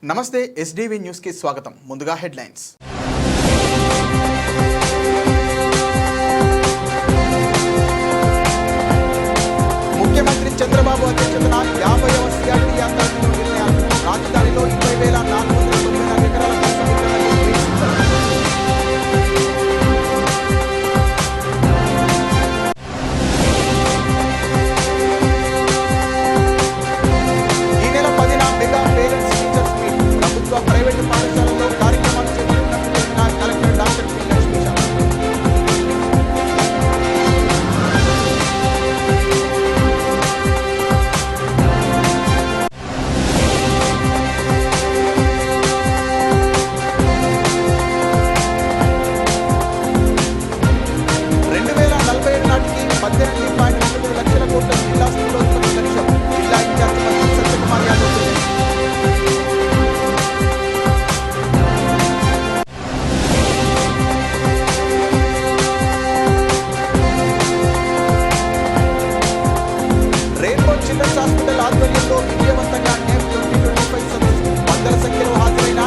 నమస్తే, SDV news కి స్వాగతం. ముందుగా హెడ్లైన్స్. ముఖ్యమంత్రి చంద్రబాబు అధ్యక్షతన 50వ సిఆర్టీ అంతర్గత నిర్ణయాలు. రాజధానిలో 20,494 ఎకరాల ప్రైవేటు పాఠశాలలో కార్యక్రమాలు చేపట్టిన కలెక్టర్ డాక్టర్ పి. లక్ష్మీష. నాటికి 18.9 లక్షల కోట్ల జిల్లా స్థూలోత్పత్తి లక్ష్యం. జిల్లా ఇన్ఛార్జి మంత్రి సత్యకుమార్ యాదవ్. చిల్డ్రన్స్ హాస్పిటల్ ఆధ్వర్యంలో విజయవంతంగా నేమ్ 2025 సదస్సు. వందల సంఖ్యలో హాజరైన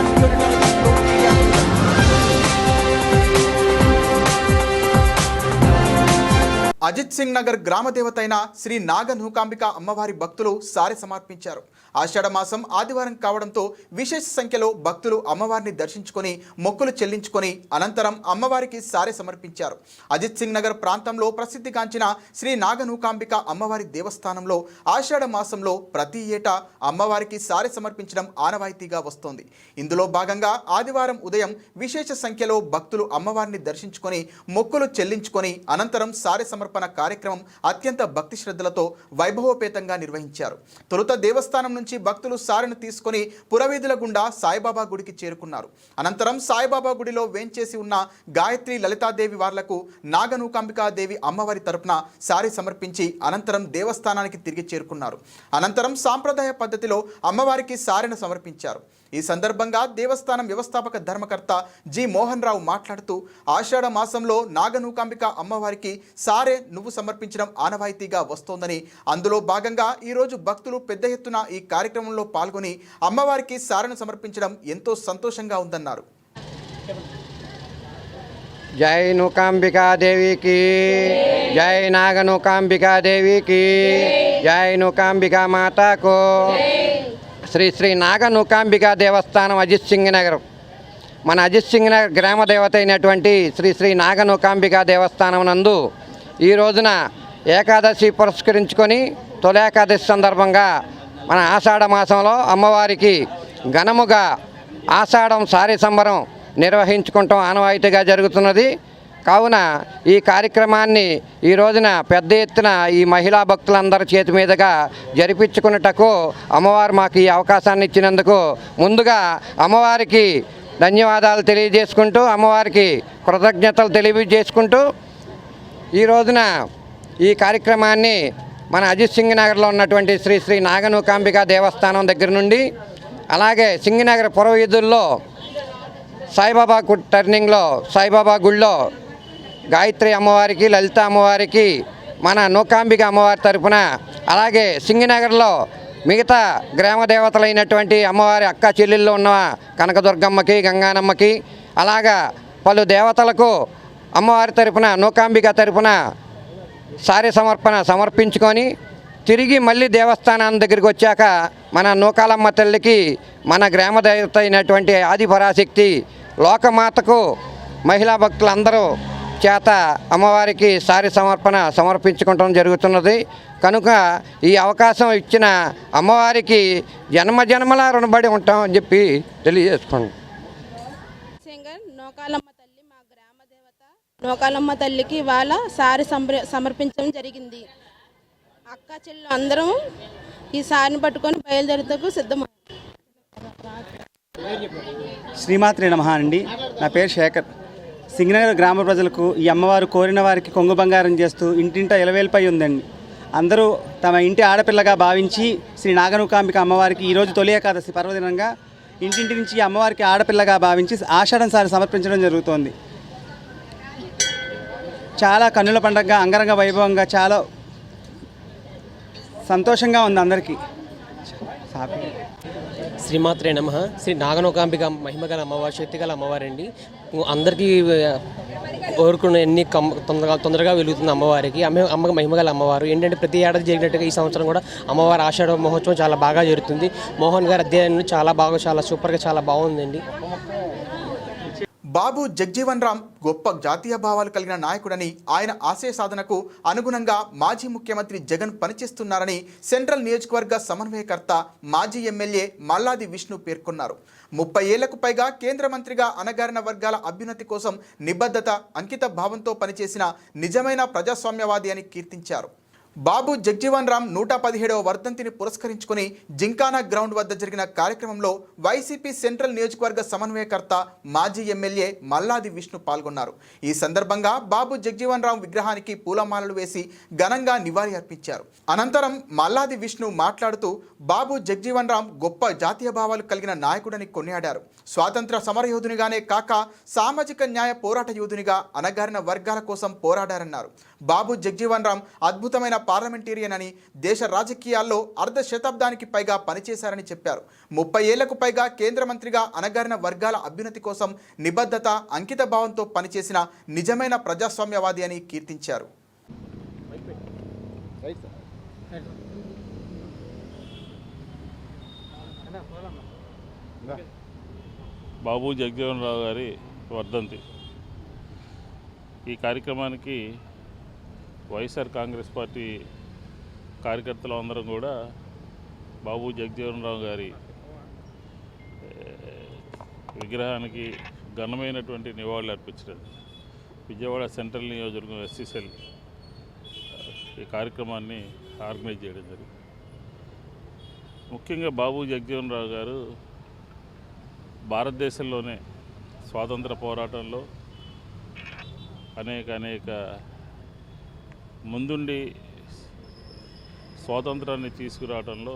అజిత్ సింగ్ నగర్ గ్రామ దేవత అయిన శ్రీ నాగనూకాంబిక అమ్మవారి భక్తులు సారె సమర్పించారు. ఆషాఢ మాసం ఆదివారం కావడంతో విశేష సంఖ్యలో భక్తులు అమ్మవారిని దర్శించుకొని మొక్కులు చెల్లించుకొని అనంతరం అమ్మవారికి సారె సమర్పించారు. అజిత్ సింగ్ నగర్ ప్రాంతంలో ప్రసిద్ధిగాంచిన శ్రీ నాగనూకాంబిక అమ్మవారి దేవస్థానంలో ఆషాఢ మాసంలో ప్రతి ఏటా అమ్మవారికి సారె సమర్పించడం ఆనవాయితీగా వస్తోంది. ఇందులో భాగంగా ఆదివారం ఉదయం విశేష సంఖ్యలో భక్తులు అమ్మవారిని దర్శించుకొని మొక్కులు చెల్లించుకొని అనంతరం సారె సమర్పణ కార్యక్రమం అత్యంత భక్తి శ్రద్ధలతో వైభవోపేతంగా నిర్వహించారు. తొలుత దేవస్థానం నుంచి భక్తులు సారెను తీసుకొని పురవీధుల గుండా సాయిబాబా గుడికి చేరుకున్నారు. అనంతరం సాయిబాబా గుడిలో వేంచేసి ఉన్న గాయత్రి లలితాదేవి వార్లకు నాగనూకాంబికాదేవి అమ్మవారి తరపున సారి సమర్పించి అనంతరం దేవస్థానానికి తిరిగి చేరుకున్నారు. అనంతరం సాంప్రదాయ పద్ధతిలో అమ్మవారికి సారెను సమర్పించారు. ఈ సందర్భంగా దేవస్థానం వ్యవస్థాపక ధర్మకర్త జి మోహన్ రావు మాట్లాడుతూ ఆషాఢ మాసంలో నాగనూకాంబిక అమ్మవారికి సారె నువ్వు సమర్పించడం ఆనవాయితీగా వస్తోందని, అందులో భాగంగా ఈరోజు భక్తులు పెద్ద ఎత్తున ఈ కార్యక్రమంలో పాల్గొని అమ్మవారికి సారెను సమర్పించడం ఎంతో సంతోషంగా ఉందన్నారు. జై నూకాంబికాదేవికి, జై నాగనూకాంబికాదేవికి, జై నూకాంబికా మాతాకు. శ్రీ శ్రీ నాగనూకాంబికా దేవస్థానం అజిత్ సింగ్ నగర్, మన అజిత్ సింగ్ నగర్ గ్రామ దేవత అయినటువంటి శ్రీ శ్రీ నాగనూకాంబికా దేవస్థానం నందు ఈ రోజున ఏకాదశి పురస్కరించుకొని తొలి ఏకాదశి సందర్భంగా మన ఆషాఢ మాసంలో అమ్మవారికి ఘనముగా ఆషాఢం సారీ సంబరం నిర్వహించుకుంటాం ఆనవాయితీగా జరుగుతున్నది. కావున ఈ కార్యక్రమాన్ని ఈ రోజున పెద్ద ఎత్తున ఈ మహిళా భక్తులందరి చేతి మీదుగా జరిపించుకున్నటకు అమ్మవారు మాకు ఈ అవకాశాన్ని ఇచ్చినందుకు ముందుగా అమ్మవారికి ధన్యవాదాలు తెలియజేసుకుంటూ అమ్మవారికి కృతజ్ఞతలు తెలియజేసుకుంటూ ఈ రోజున ఈ కార్యక్రమాన్ని మన అజిత్ సింగ్ నగర్లో ఉన్నటువంటి శ్రీ శ్రీ నాగనూకాంబికా దేవస్థానం దగ్గర నుండి అలాగే సింగ్ నగర్ పురవీధుల్లో సాయిబాబా టర్నింగ్లో సాయిబాబా గుడిలో గాయత్రి అమ్మవారికి లలిత అమ్మవారికి మన నూకాంబిక అమ్మవారి తరపున అలాగే సింగనగర్లో మిగతా గ్రామ దేవతలైనటువంటి అమ్మవారి అక్క చెల్లెళ్ళు ఉన్న కనకదుర్గమ్మకి గంగానమ్మకి అలాగా పలు దేవతలకు అమ్మవారి తరపున నూకాంబిక తరపున సారీ సమర్పించుకొని తిరిగి మళ్ళీ దేవస్థానం దగ్గరికి వచ్చాక మన నూకాలమ్మ తల్లికి మన గ్రామ దేవత అయినటువంటి ఆదిపరాశక్తి లోకమాతకు మహిళా భక్తులందరూ చేత అమ్మవారికి సారీ సమర్పించుకోవడం జరుగుతున్నది. కనుక ఈ అవకాశం ఇచ్చిన అమ్మవారికి జన్మజన్మల రుణపడి ఉంటామని చెప్పి తెలియజేసుకోండి. నూకాలమ్మ తల్లి మా గ్రామ దేవత. నూకాలమ్మ తల్లికి ఇవాళ సారీ సమర్పించడం జరిగింది. అక్క చెల్లెలు అందరం ఈ సారిని పట్టుకొని బయలుదేరుటకు సిద్ధమయ్యాం. శ్రీమాత్రే నమః అండి. నా పేరు శేఖర్. సింగనగర్ గ్రామ ప్రజలకు ఈ అమ్మవారు కోరిన వారికి కొంగు బంగారం చేస్తూ ఇంటింట ఇలవేల్పై ఉందండి. అందరూ తమ ఇంటి ఆడపిల్లగా భావించి శ్రీ నాగనూకాంబిక అమ్మవారికి ఈరోజు తొలి ఏకాదశి పర్వదినంగా ఇంటింటి నుంచి అమ్మవారికి ఆడపిల్లగా భావించి ఆషాఢం సారి సమర్పించడం జరుగుతోంది. చాలా కన్నుల పండగగా అంగరంగ వైభవంగా చాలా సంతోషంగా ఉంది అందరికీ. శ్రీమాత్రే నమః. శ్రీ నాగనూకాంబిక మహిమగల అమ్మవారు, శక్తిగల అమ్మవారండి. అందరికీ కోరుకున్న ఎన్ని తొందరగా వెలుగుతుంది అమ్మవారికి. అమ్మ మహిమగల అమ్మవారు ఏంటంటే ప్రతి ఏడాది జరిగినట్టుగా ఈ సంవత్సరం కూడా అమ్మవారి ఆషాఢ మహోత్సవం చాలా బాగా జరుగుతుంది. మోహన్ గారి అధ్యయనం చాలా సూపర్గా చాలా బాగుందండి. బాబు జగ్జీవన్ రామ్ గొప్ప జాతీయ భావాలు కలిగిన నాయకుడని, ఆయన ఆశయ సాధనకు అనుగుణంగా మాజీ ముఖ్యమంత్రి జగన్ పనిచేస్తున్నారని సెంట్రల్ నియోజకవర్గ సమన్వయకర్త మాజీ ఎమ్మెల్యే మల్లాది విష్ణు పేర్కొన్నారు. 30 ఏళ్లకు పైగా కేంద్ర మంత్రిగా అణగారిన వర్గాల అభ్యున్నతి కోసం నిబద్ధత, అంకిత భావంతో పనిచేసిన నిజమైన ప్రజాస్వామ్యవాది అని కీర్తించారు. బాబు జగ్జీవన్ రామ్ 117వ వర్ధంతిని పురస్కరించుకుని జింకానా గ్రౌండ్ వద్ద జరిగిన కార్యక్రమంలో వైసీపీ సెంట్రల్ నియోజకవర్గ సమన్వయకర్త మాజీ ఎమ్మెల్యే మల్లాది విష్ణు పాల్గొన్నారు. ఈ సందర్భంగా బాబు జగ్జీవన్ రామ్ విగ్రహానికి పూలమాలలు వేసి ఘనంగా నివాళి అర్పించారు. అనంతరం మల్లాది విష్ణు మాట్లాడుతూ బాబు జగ్జీవన్ రామ్ గొప్ప జాతీయ భావాలు కలిగిన నాయకుడని కొనియాడారు. స్వాతంత్ర సమరయోధునిగానే కాక సామాజిక న్యాయ పోరాట యోధునిగా అణగారిన వర్గాల కోసం పోరాడారన్నారు. బాబు జగ్జీవన్ రామ్ అద్భుతమైన పార్లమెంటేరియన్ అని, దేశ రాజకీయాల్లో అర్ధ శతాబ్దానికి పైగా పనిచేశారని చెప్పారు. 30 ఏళ్లకు పైగా కేంద్ర మంత్రిగా అణగారిన వర్గాల అభ్యున్నతి కోసం నిబద్ధత, అంకిత భావంతో పనిచేసిన నిజమైన ప్రజాస్వామ్యవాది అని కీర్తించారు. బాబు జగ్జీవన్ రావు గారి వర్ధంతి. ఈ కార్యక్రమానికి వైఎస్ఆర్ కాంగ్రెస్ పార్టీ కార్యకర్తలు అందరం కూడా బాబు జగ్జీవన్ రావు గారి విగ్రహానికి ఘనమైనటువంటి నివాళులు అర్పించడం విజయవాడ సెంట్రల్ నియోజకవర్గం ఎస్సీసెల్ ఈ కార్యక్రమాన్ని ఆర్గనైజ్ చేయడం జరిగింది. ముఖ్యంగా బాబు జగ్జీవన్ రావు గారు భారతదేశంలోనే స్వాతంత్ర పోరాటంలో అనేక ముందుండి స్వాతంత్రాన్ని తీసుకురావడంలో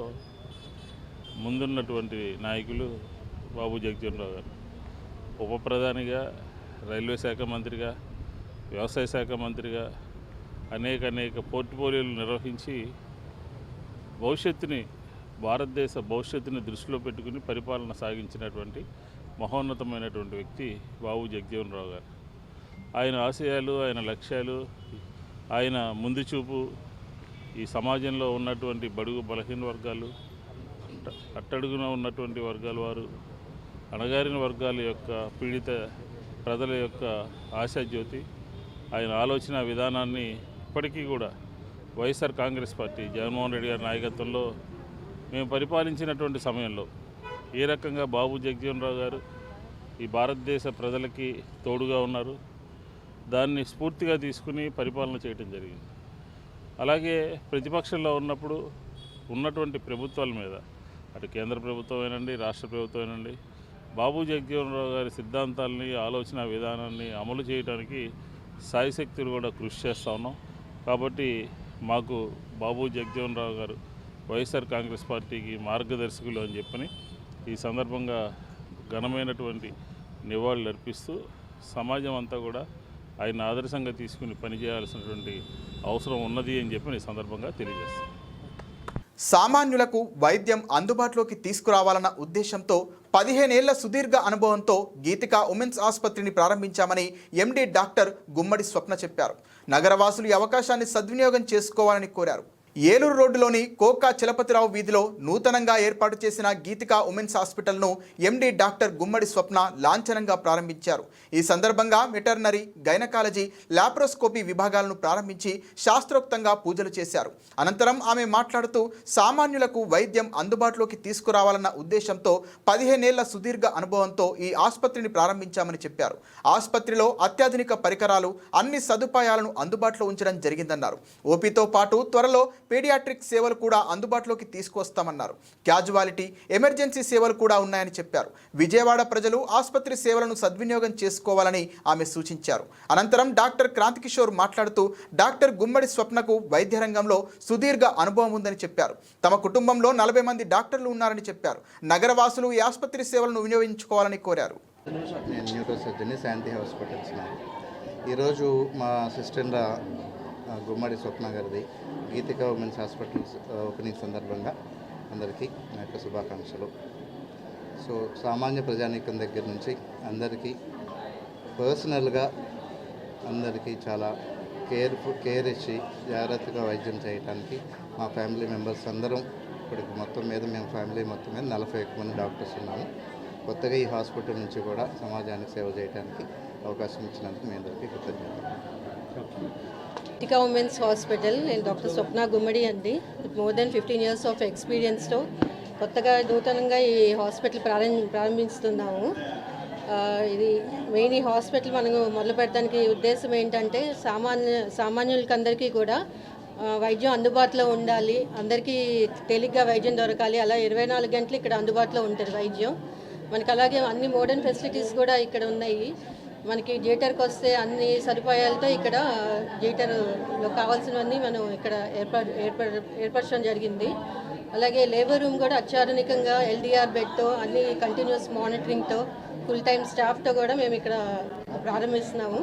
ముందున్నటువంటి నాయకులు బాబు జగ్జీవన్ రావు గారు. ఉప ప్రధానిగా, రైల్వే శాఖ మంత్రిగా, వ్యవసాయ శాఖ మంత్రిగా అనేక పోర్ట్ఫోలియోలు నిర్వహించి భారతదేశ భవిష్యత్తుని దృష్టిలో పెట్టుకుని పరిపాలన సాగించినటువంటి మహోన్నతమైనటువంటి వ్యక్తి బాబు జగ్జీవన్ రావు గారు. ఆయన ఆశయాలు, ఆయన లక్ష్యాలు, ఆయన ముందు చూపు ఈ సమాజంలో ఉన్నటువంటి బడుగు బలహీన వర్గాలు, అట్టడుగున ఉన్నటువంటి వర్గాల వారు, అణగారిన వర్గాల యొక్క పీడిత ప్రజల యొక్క ఆశాజ్యోతి. ఆయన ఆలోచన విధానాన్ని ఇప్పటికీ కూడా వైఎస్ఆర్ కాంగ్రెస్ పార్టీ జగన్మోహన్ రెడ్డి గారి నాయకత్వంలో మేము పరిపాలించినటువంటి సమయంలో ఏ రకంగా బాబు జగ్జీవన్ రావు గారు ఈ భారతదేశ ప్రజలకి తోడుగా ఉన్నారు, దాన్ని స్ఫూర్తిగా తీసుకుని పరిపాలన చేయడం జరిగింది. అలాగే ప్రతిపక్షంలో ఉన్నప్పుడు ఉన్నటువంటి ప్రభుత్వాల మీద, అటు కేంద్ర ప్రభుత్వమేనండి, రాష్ట్ర ప్రభుత్వమేనండి, బాబు జగ్జీవన్ రావు గారి సిద్ధాంతాలని, ఆలోచన విధానాన్ని అమలు చేయడానికి సాయశక్తులు కూడా కృషి చేస్తూ ఉన్నాం. కాబట్టి మాకు బాబు జగ్జీవన్ రావు గారు వైఎస్ఆర్ కాంగ్రెస్ పార్టీకి మార్గదర్శకులు అని చెప్పని ఈ సందర్భంగా ఘనమైనటువంటి నివాళులు అర్పిస్తూ సమాజం అంతా కూడా ఆయన ఆదర్శంగా తీసుకుని పనిచేయాల్సినటువంటి అవసరం ఉన్నది అని చెప్పి ఈ సందర్భంగా తెలియజేస్తాను. సామాన్యులకు వైద్యం అందుబాటులోకి తీసుకురావాలన్న ఉద్దేశంతో 15 ఏళ్ల సుదీర్ఘ అనుభవంతో గీతికా ఉమెన్స్ ఆసుపత్రిని ప్రారంభించామని ఎండీ డాక్టర్ గుమ్మడి స్వప్న చెప్పారు. నగరవాసులు ఈ అవకాశాన్ని సద్వినియోగం చేసుకోవాలని కోరారు. ఏలూరు రోడ్డులోని కోకా చలపతిరావు వీధిలో నూతనంగా ఏర్పాటు చేసిన గీతికా ఉమెన్స్ హాస్పిటల్ను ఎండీ డాక్టర్ గుమ్మడి స్వప్న లాంఛనంగా ప్రారంభించారు. ఈ సందర్భంగా వెటర్నరీ, గైనకాలజీ, లాప్రోస్కోపీ విభాగాలను ప్రారంభించి శాస్త్రోక్తంగా పూజలు చేశారు. అనంతరం ఆమె మాట్లాడుతూ సామాన్యులకు వైద్యం అందుబాటులోకి తీసుకురావాలన్న ఉద్దేశంతో 15 ఏళ్ల సుదీర్ఘ అనుభవంతో ఈ ఆసుపత్రిని ప్రారంభించామని చెప్పారు. ఆసుపత్రిలో అత్యాధునిక పరికరాలు, అన్ని సదుపాయాలను అందుబాటులో ఉంచడం జరిగిందన్నారు. ఓపీతో పాటు త్వరలో పీడియాట్రిక్ సేవలు కూడా అందుబాటులోకి తీసుకొస్తామన్నారు. క్యాజువాలిటీ, ఎమర్జెన్సీ సేవలు కూడా ఉన్నాయని చెప్పారు. విజయవాడ ప్రజలు ఆసుపత్రి సేవలను సద్వినియోగం చేసుకోవాలని ఆమె సూచించారు. అనంతరం డాక్టర్ క్రాంతికిషోర్ మాట్లాడుతూ డాక్టర్ గుమ్మడి స్వప్నకు వైద్య రంగంలో సుదీర్ఘ అనుభవం ఉందని చెప్పారు. తమ కుటుంబంలో 40 మంది డాక్టర్లు ఉన్నారని చెప్పారు. నగరవాసులు ఈ ఆసుపత్రి సేవలను వినియోగించుకోవాలని కోరారు. నేను న్యూరో సర్జన్ శాంతి హాస్పిటల్స్. ఈరోజు మా సిస్టర్ గుమ్మడి స్వప్న గారిది గీతిక ఉమెన్స్ హాస్పిటల్స్ ఓపెనింగ్ సందర్భంగా అందరికీ నా యొక్క శుభాకాంక్షలు. సో సామాన్య ప్రజానీకం దగ్గర నుంచి అందరికీ పర్సనల్గా అందరికీ చాలా కేర్ ఇచ్చి జాగ్రత్తగా వైద్యం చేయడానికి మా ఫ్యామిలీ మెంబర్స్ అందరం ఇప్పటికి మొత్తం మీద మేము ఫ్యామిలీ మొత్తం మీద 41 మంది డాక్టర్స్ ఉన్నాము. కొత్తగా ఈ హాస్పిటల్ నుంచి కూడా సమాజానికి సేవ చేయడానికి అవకాశం ఇచ్చినందుకు మీ అందరికీ కృతజ్ఞతలు. గీతిక ఉమెన్స్ హాస్పిటల్, నేను డాక్టర్ స్వప్న గుమ్మడి అండి. మోర్ దెన్ 15 years ఆఫ్ ఎక్స్పీరియన్స్తో కొత్తగా నూతనంగా ఈ హాస్పిటల్ ప్రారంభిస్తున్నాము. ఇది మెయిన్ ఈ హాస్పిటల్ మనం మొదలు పెట్టడానికి ఉద్దేశం ఏంటంటే సామాన్యులకి అందరికీ కూడా వైద్యం అందుబాటులో ఉండాలి, అందరికీ తేలిగ్గా వైద్యం దొరకాలి. అలా 24 గంటలు ఇక్కడ అందుబాటులో ఉంటుంది వైద్యం మనకి. అలాగే అన్ని మోడర్న్ ఫెసిలిటీస్ కూడా ఇక్కడ ఉన్నాయి మనకి. థియేటర్కి వస్తే అన్ని సదుపాయాలతో ఇక్కడ థియేటర్లో కావాల్సినవన్నీ మనం ఇక్కడ ఏర్పరచడం జరిగింది. అలాగే లేబర్ రూమ్ కూడా అత్యాధునికంగా LDR బెడ్తో అన్ని కంటిన్యూస్ మానిటరింగ్తో ఫుల్ టైం స్టాఫ్తో కూడా మేము ఇక్కడ ప్రారంభిస్తున్నాము.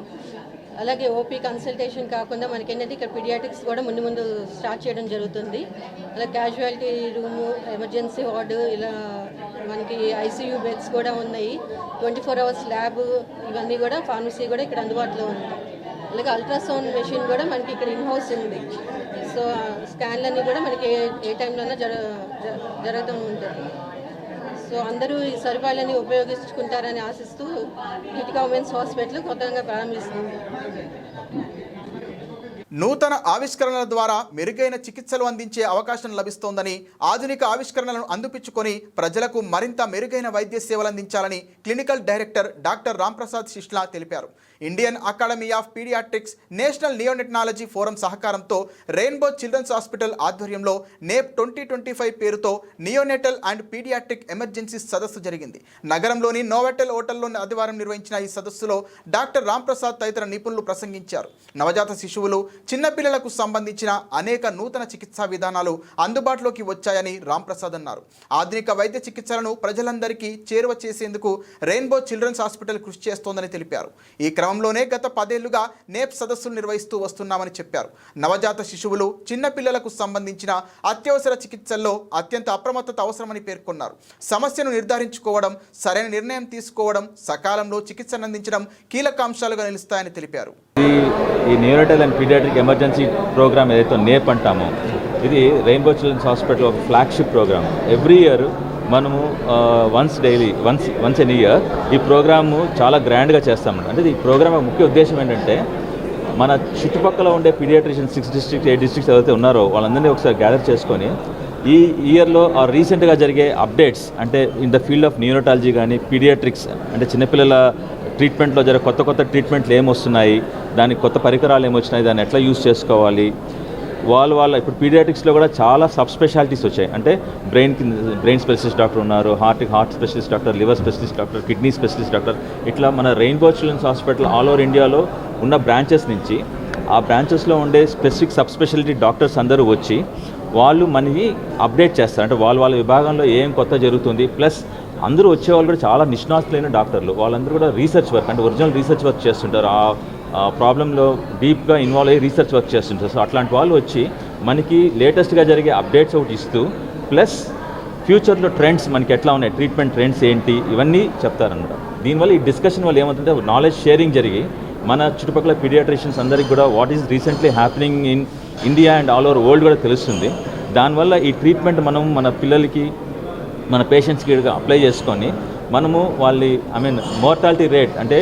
అలాగే ఓపీ కన్సల్టేషన్ కాకుండా మనకి ఏంటంటే ఇక్కడ పీడియాట్రిక్స్ కూడా ముందు స్టార్ట్ చేయడం జరుగుతుంది. అలా క్యాజువాలిటీ రూము, ఎమర్జెన్సీ వార్డు, ఇలా మనకి ICU బెడ్స్ కూడా ఉన్నాయి. 24 hours ల్యాబ్, ఇవన్నీ కూడా ఫార్మసీ కూడా ఇక్కడ అందుబాటులో ఉంది. అలాగే అల్ట్రాసౌండ్ మెషిన్ కూడా మనకి ఇక్కడ ఇన్హౌస్ ఉంది. సో స్కాన్లన్నీ కూడా మనకి ఏ టైంలోనే జరుగుతూ ఉంటుంది. సో అందరూ ఈ సదుపాయాలని ఉపయోగించుకుంటారని ఆశిస్తూ గీతిక ఉమెన్స్ హాస్పిటల్ కొత్తగా ప్రారంభిస్తుంది. నూతన ఆవిష్కరణల ద్వారా మెరుగైన చికిత్సలు అందించే అవకాశం లభిస్తోందని, ఆధునిక ఆవిష్కరణలను అందిపుచ్చుకొని ప్రజలకు మరింత మెరుగైన వైద్య సేవలు అందించాలని clinical director doctor Ramprasad Sishla తెలిపారు. Indian Academy of Paediatrics, National Neonatology Forum సహకారంతో రెయిన్బో చిల్డ్రన్స్ హాస్పిటల్ ఆధ్వర్యంలో నేప్ 2025 పేరుతో నియోనెటల్ అండ్ పీడియాట్రిక్ ఎమర్జెన్సీ సదస్సు జరిగింది. నగరంలోని నోవెటల్ హోటల్లో ఆదివారం నిర్వహించిన ఈ సదస్సులో డాక్టర్ రాంప్రసాద్ తదితర నిపుణులు ప్రసంగించారు. నవజాత శిశువులు, చిన్నపిల్లలకు సంబంధించిన అనేక నూతన చికిత్సా విధానాలు అందుబాటులోకి వచ్చాయని రాంప్రసాద్ అన్నారు. ఆధునిక వైద్య చికిత్సలను ప్రజలందరికీ చేరువ చేసేందుకు రెయిన్బో చిల్డ్రన్స్ హాస్పిటల్ కృషి చేస్తోందని తెలిపారు. ఈ క్రమంలోనే గత 10 ఏళ్లుగా నేప్ సదస్సులు నిర్వహిస్తూ వస్తున్నామని చెప్పారు. నవజాత శిశువులు, చిన్నపిల్లలకు సంబంధించిన అత్యవసర చికిత్సల్లో అత్యంత అప్రమత్తత అవసరమని పేర్కొన్నారు. సమస్యను నిర్ధారించుకోవడం, సరైన నిర్ణయం తీసుకోవడం, సకాలంలో చికిత్సను అందించడం కీలక అంశాలుగా నిలుస్తాయని తెలిపారు. ఈ neonatal and paediatric emergency programme ఏదైతే నేప్ అంటామో, ఇది రెయిన్బో చిల్డ్రన్స్ హాస్పిటల్ ఒక ఫ్లాగ్షిప్ ప్రోగ్రామ్. ఎవ్రీ ఇయర్ మనము వన్స్ ఎన్ ఇయర్ ఈ ప్రోగ్రాము చాలా గ్రాండ్గా చేస్తామండి. అంటే ఈ ప్రోగ్రామ్ ముఖ్య ఉద్దేశం ఏంటంటే మన చుట్టుపక్కల ఉండే పీడియాట్రిషియన్ 6 districts 8 districts ఎవరైతే ఉన్నారో వాళ్ళందరినీ ఒకసారి గ్యాదర్ చేసుకొని ఈ ఇయర్లో రీసెంట్గా జరిగే అప్డేట్స్, అంటే ఇన్ ద ఫీల్డ్ ఆఫ్ న్యూరోటాలజీ కానీ పీడియాట్రిక్స్ అంటే చిన్నపిల్లల ట్రీట్మెంట్లో జరిగే కొత్త ట్రీట్మెంట్లు ఏమొస్తున్నాయి, దానికి కొత్త పరికరాలు ఏమొచ్చినాయి, దాన్ని ఎట్లా యూజ్ చేసుకోవాలి, వాళ్ళ ఇప్పుడు పీడియాట్రిక్స్లో కూడా చాలా సబ్ స్పెషాలిటీస్ వచ్చాయి. అంటే బ్రెయిన్ స్పెషలిస్ట్ డాక్టర్ ఉన్నారు, heart specialist doctor, liver specialist doctor, kidney specialist doctor. ఇట్లా మన Rainbow Children's Hospital all over ఇండియాలో ఉన్న బ్రాంచెస్ నుంచి ఆ బ్రాంచెస్లో ఉండే స్పెసిఫిక్ సబ్ స్పెషాలిటీ డాక్టర్స్ అందరూ వచ్చి వాళ్ళు మనకి అప్డేట్ చేస్తారు. అంటే వాళ్ళ విభాగంలో ఏం కొత్త జరుగుతుంది. ప్లస్ అందరూ వచ్చేవాళ్ళు కూడా చాలా నిష్ణాతులైన డాక్టర్లు, వాళ్ళందరూ కూడా రీసెర్చ్ వర్క్ అంటే ఒరిజినల్ రీసెర్చ్ వర్క్ చేస్తుంటారు. ఆ ప్రాబ్లంలో డీప్గా ఇన్వాల్వ్ అయ్యి రీసెర్చ్ వర్క్ చేస్తుంటారు. సో అట్లాంటి వాళ్ళు వచ్చి మనకి లేటెస్ట్గా జరిగే అప్డేట్స్ ఒకటి ఇస్తూ, ప్లస్ ఫ్యూచర్లో ట్రెండ్స్ మనకి ఎట్లా ఉన్నాయి, ట్రీట్మెంట్ ట్రెండ్స్ ఏంటి, ఇవన్నీ చెప్తారన్నమాట. దీనివల్ల ఈ డిస్కషన్ వల్ల ఏమవుతుంటే నాలెడ్జ్ షేరింగ్ జరిగి మన చుట్టుపక్కల పీడియాట్రిషియన్స్ అందరికీ కూడా what is recently happening in India and all over world కూడా తెలుస్తుంది. దానివల్ల ఈ ట్రీట్మెంట్ మనం మన పిల్లలకి, మన పేషెంట్స్కి అప్లై చేసుకొని మనము మోర్టాలిటీ రేట్ అంటే